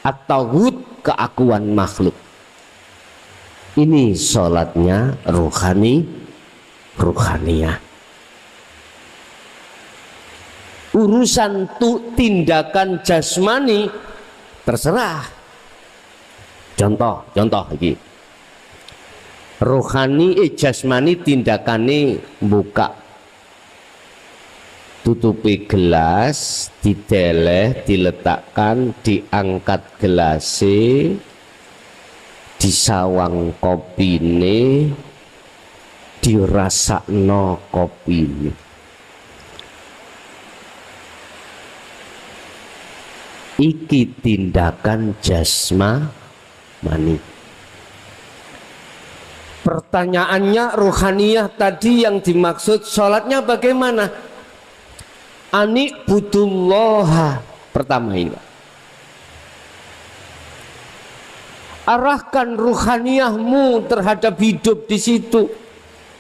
atau keakuan makhluk. Ini sholatnya ruhaniyah. Urusan tindakan jasmani terserah. Contoh lagi, rohani jasmani tindakane buka tutupi gelas, dideleh, diletakkan, diangkat gelase, disawang kopine, dirasakno kopine. Iki tindakan jasmani. Pertanyaannya, ruhaniyah tadi yang dimaksud sholatnya bagaimana? Ani'budullaha. Pertama ini, arahkan ruhaniyahmu terhadap hidup di situ.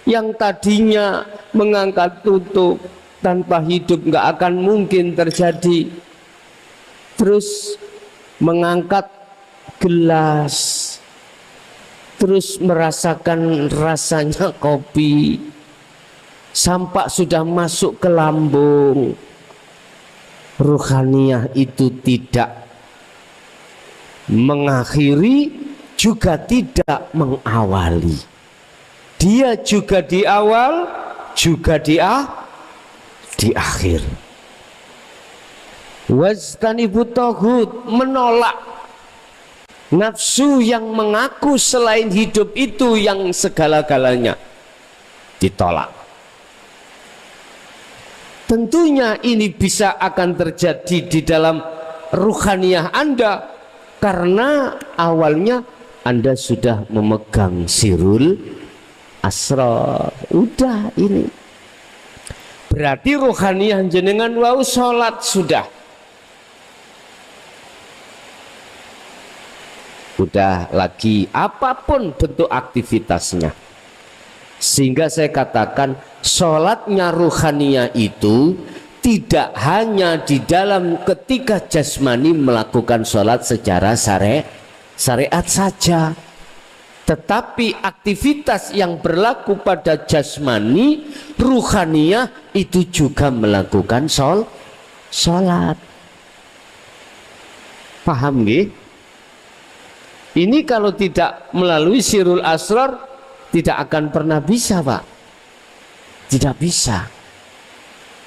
Yang tadinya mengangkat tutup, tanpa hidup nggak akan mungkin terjadi. Terus mengangkat gelas, terus merasakan rasanya kopi, sampai sudah masuk ke lambung. Ruhaniyah itu tidak mengakhiri, juga tidak mengawali. Dia juga di awal, juga di akhir. Wajtanibut taghut, menolak nafsu yang mengaku selain hidup itu yang segala-galanya, ditolak. Tentunya ini bisa akan terjadi di dalam ruhaniyah Anda karena awalnya Anda sudah memegang sirul asrar. Udah, ini berarti ruhaniyah jenengan wau sholat sudah. Udah lagi apapun bentuk aktivitasnya. Sehingga saya katakan sholatnya ruhaniyah itu tidak hanya di dalam ketika jasmani melakukan sholat secara syariat saja, tetapi aktivitas yang berlaku pada jasmani ruhaniyah itu juga melakukan sholat. Paham nggih? Ini kalau tidak melalui sirul asrar tidak akan pernah bisa, Pak. Tidak bisa.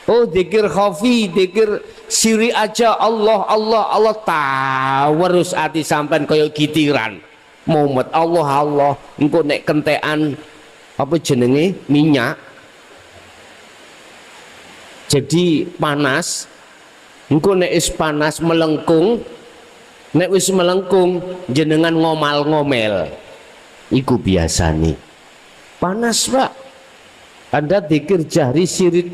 Oh, dzikir khafi, dzikir siri aja, Allah Allah Allah, tawarus ati sampean kaya gitiran. Muhammad Allah Allah, engko nek kentekan apa jenenge minyak jadi panas, engko nek is panas melengkung, nek wis melengkung jenengan ngomal-ngomel, iku biasa nih panas, Pak. Anda dzikir jahri syirik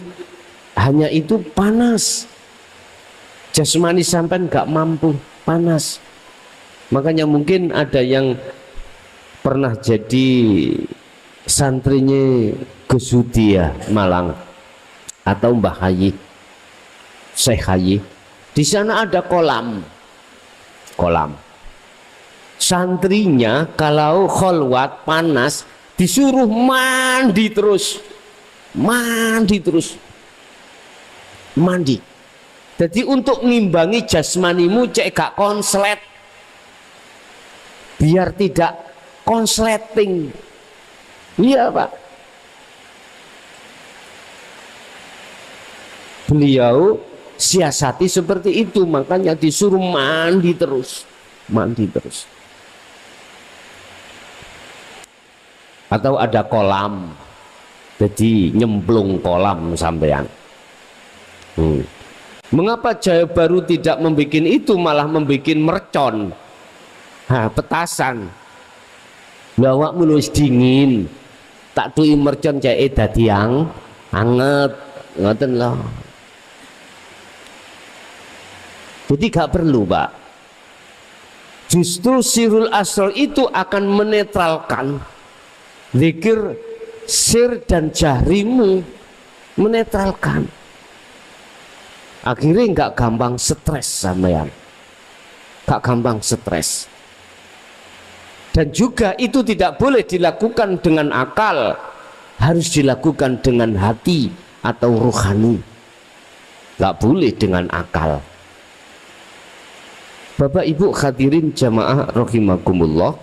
hanya itu panas, jasmani sampean gak mampu, panas. Makanya mungkin ada yang pernah jadi santrinya Gus Hudi ya, Malang, atau Mbah Hayi, Syekh Hayi. Di sana ada kolam. Santrinya kalau kholwat panas disuruh mandi terus. Jadi untuk ngimbangi jasmanimu cek gak konslet, biar tidak konsleting. Iya, Pak. Beliau siasati seperti itu, makanya disuruh mandi terus. Atau ada kolam, jadi nyemplung kolam sampean. Mengapa Jaya Baru tidak membuat itu, malah membuat mercon, petasan? Lawak mulus dingin, tak tui mercon cek dadi anget, ngoten loh. Jadi gak perlu, Pak. Justru sirul asrar itu akan menetralkan zikir sir dan jahrimu, menetralkan. Akhirnya nggak gampang stres sampean, nggak gampang stres. Dan juga itu tidak boleh dilakukan dengan akal, harus dilakukan dengan hati atau rohani. Nggak boleh dengan akal. Bapak Ibu hadirin jamaah rahimakumullah,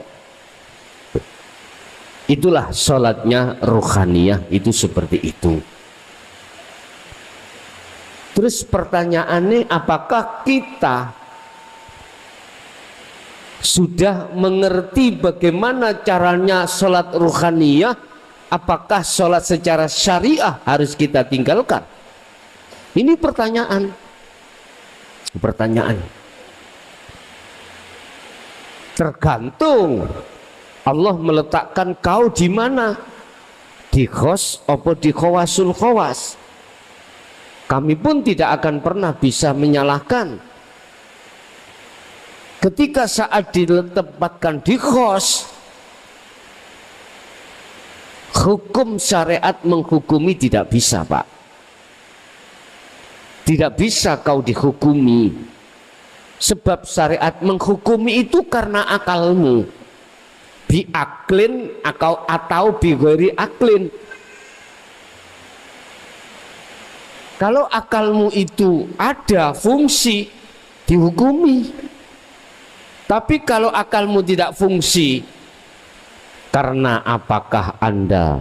itulah sholatnya rohaniyah, itu seperti itu. Terus pertanyaannya, apakah kita sudah mengerti bagaimana caranya sholat rohaniyah? Apakah sholat secara syariah harus kita tinggalkan? Ini pertanyaan. Tergantung Allah meletakkan kau di mana, di khos atau di khawasul khawas. Kami pun tidak akan pernah bisa menyalahkan ketika saat ditempatkan di khos. Hukum syariat menghukumi tidak bisa, Pak. Tidak bisa kau dihukumi, sebab syariat menghukumi itu karena akalmu, biaklin atau bigori aklin. Kalau akalmu itu ada fungsi, dihukumi. Tapi kalau akalmu tidak fungsi, karena apakah Anda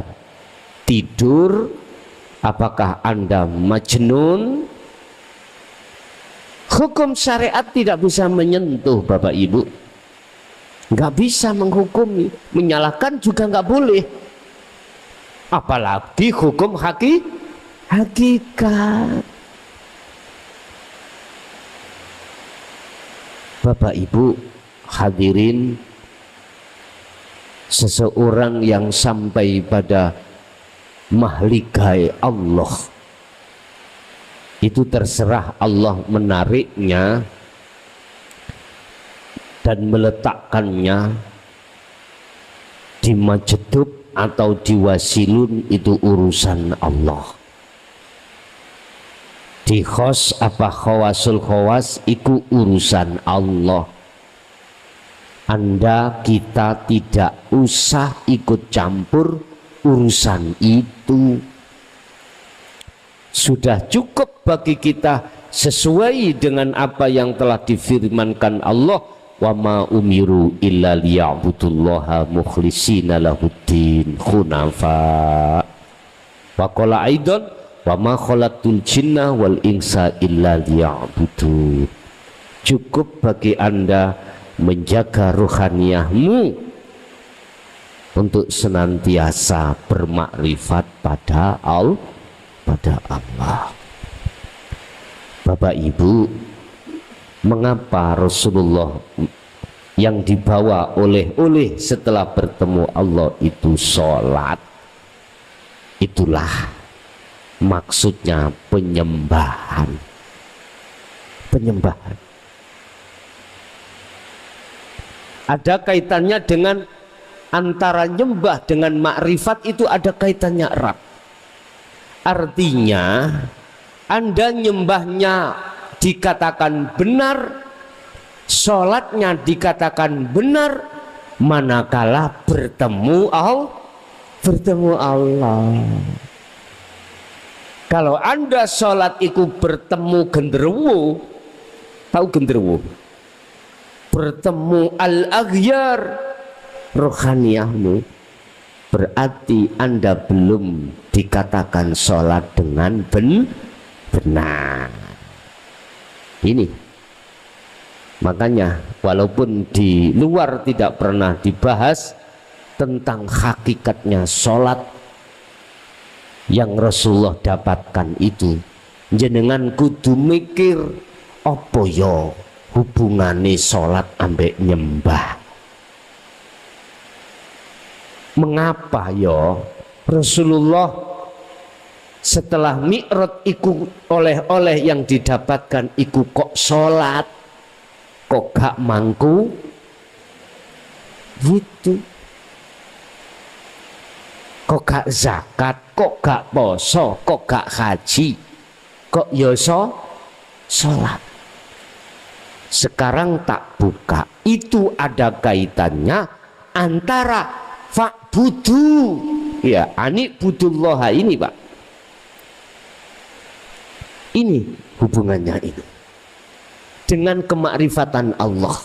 tidur, apakah Anda majnun, hukum syariat tidak bisa menyentuh, Bapak Ibu. Nggak bisa menghukumi, menyalahkan juga nggak boleh. Apalagi hukum hakikat. Bapak Ibu hadirin, seseorang yang sampai pada mahligai Allah itu terserah Allah menariknya dan meletakkannya di majdub atau di wasilun, itu urusan Allah. Di khos apa khawasul khawas itu urusan Allah. Anda kita tidak usah ikut campur urusan itu. Sudah cukup bagi kita sesuai dengan apa yang telah difirmankan Allah, wa ma umiru illa liya'budullaha mukhlishina lahuddin hunafa. Wa qala aidan wa ma khalaqtul jinna wal insa illa liya'budun. Cukup bagi Anda menjaga rohaniyahmu untuk senantiasa bermakrifat pada Allah. Bapak Ibu, mengapa Rasulullah yang dibawa oleh setelah bertemu Allah itu sholat? Itulah maksudnya penyembahan. Penyembahan ada kaitannya dengan antara nyembah dengan makrifat, itu ada kaitannya erat. Artinya Anda nyembahnya dikatakan benar, sholatnya dikatakan benar, manakala bertemu Allah. Kalau Anda sholat itu bertemu genderuwo, tahu genderuwo? Bertemu al-aghyar, rohaniyahmu, berarti Anda belum dikatakan sholat dengan benar. Ini makanya walaupun di luar tidak pernah dibahas tentang hakikatnya sholat yang Rasulullah dapatkan itu, jenengan kudu mikir apa ya hubungane sholat ambek nyembah. Mengapa ya Rasulullah setelah mi'raj iku oleh yang didapatkan iku kok sholat, kok gak mangku gitu, kok gak zakat, kok gak poso, kok gak haji, kok ya sholat. Sekarang tak buka, itu ada kaitannya antara fa'budu, ya, ani budullah ini Pak, ini hubungannya ini dengan kemakrifatan Allah.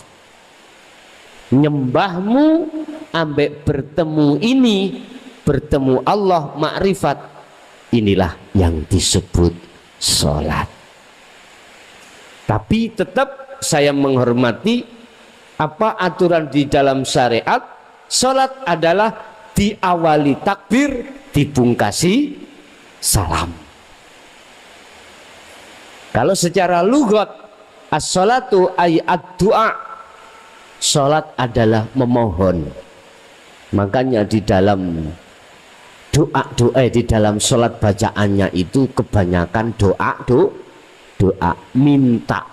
Nyembahmu ambek bertemu ini, bertemu Allah makrifat, inilah yang disebut sholat. Tapi tetap saya menghormati apa aturan di dalam syariat. Sholat adalah diawali takbir, dipungkasi salam. Kalau secara lughat, as-sholatu ay ad-du'a, sholat adalah memohon. Makanya di dalam doa di dalam sholat bacaannya itu kebanyakan doa minta.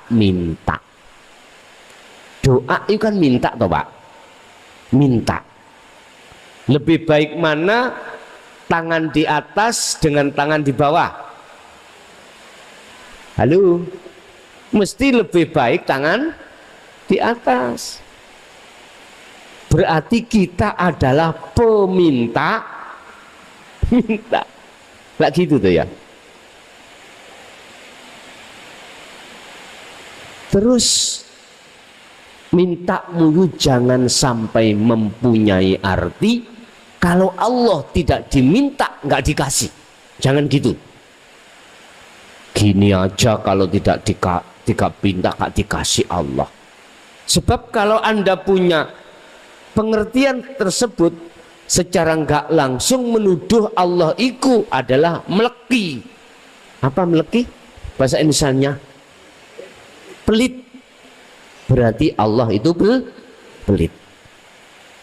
Doa itu kan minta toh Pak, minta. Lebih baik mana tangan di atas dengan tangan di bawah? Halo, mesti lebih baik tangan di atas. Berarti kita adalah peminta minta. Lah gitu tuh ya. Terus mintamu jangan sampai mempunyai arti kalau Allah tidak diminta nggak dikasih. Jangan gitu. Gini aja kalau tidak dipinta nggak dikasih Allah. Sebab kalau Anda punya pengertian tersebut, secara nggak langsung menuduh Allah itu adalah meleki. Apa meleki? Bahasa Indonesianya pelit. Berarti Allah itu pelit.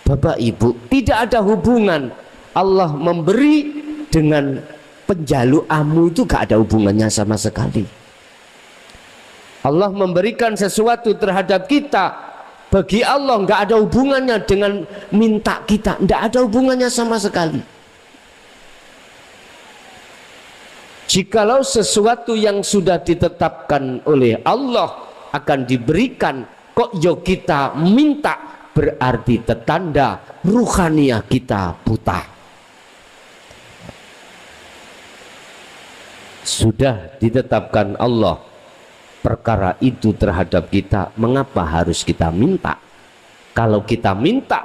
Bapak Ibu, tidak ada hubungan Allah memberi dengan penjaluanmu, itu gak ada hubungannya sama sekali. Allah memberikan sesuatu terhadap kita, bagi Allah gak ada hubungannya dengan minta kita, gak ada hubungannya sama sekali. Jikalau sesuatu yang sudah ditetapkan oleh Allah akan diberikan, kok yo kita minta, berarti tetanda ruhaniyah kita buta. Sudah ditetapkan Allah perkara itu terhadap kita, mengapa harus kita minta? Kalau kita minta,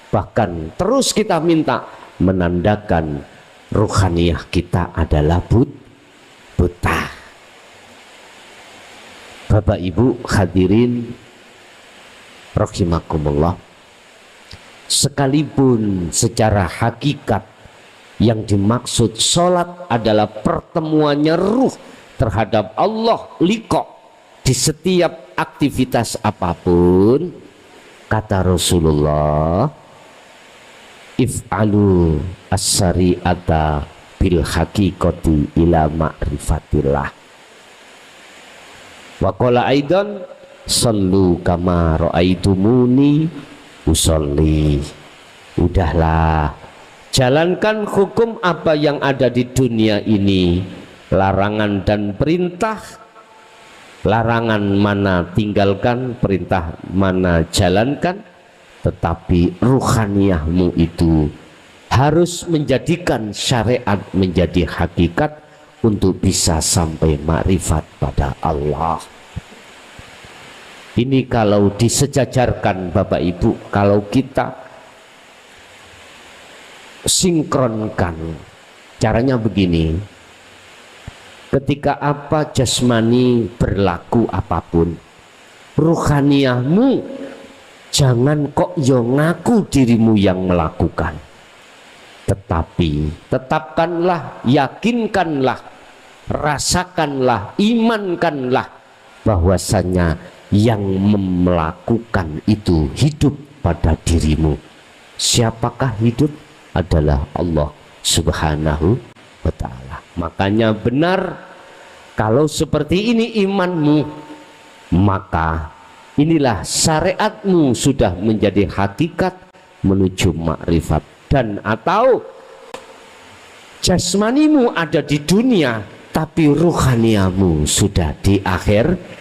bahkan terus kita minta, menandakan ruhaniyah kita adalah buta. Bapak Ibu hadirin rahimakumullah, sekalipun secara hakikat yang dimaksud sholat adalah pertemuannya ruh terhadap Allah, liqa di setiap aktivitas apapun, kata Rasulullah, if'alu as-sari'ata bil haqiqati ila ma'rifatillah. Wa qala aidan sallu kama ra'aitumuni usolli. Udahlah, jalankan hukum apa yang ada di dunia ini, larangan dan perintah. Larangan mana tinggalkan, perintah mana jalankan. Tetapi ruhaniyahmu itu harus menjadikan syariat menjadi hakikat untuk bisa sampai makrifat pada Allah. Ini kalau disejajarkan Bapak Ibu, kalau kita sinkronkan, caranya begini. Ketika apa jasmani berlaku apapun, ruhaniyahmu jangan kok yo ngaku dirimu yang melakukan, tetapi tetapkanlah, yakinkanlah, rasakanlah, imankanlah bahwasanya yang melakukan itu hidup pada dirimu. Siapakah hidup? Adalah Allah Subhanahu wa ta'ala. Makanya benar, kalau seperti ini imanmu, maka inilah syariatmu sudah menjadi hakikat menuju makrifat. Dan atau jasmanimu ada di dunia, tapi ruhaniamu sudah di akhirat.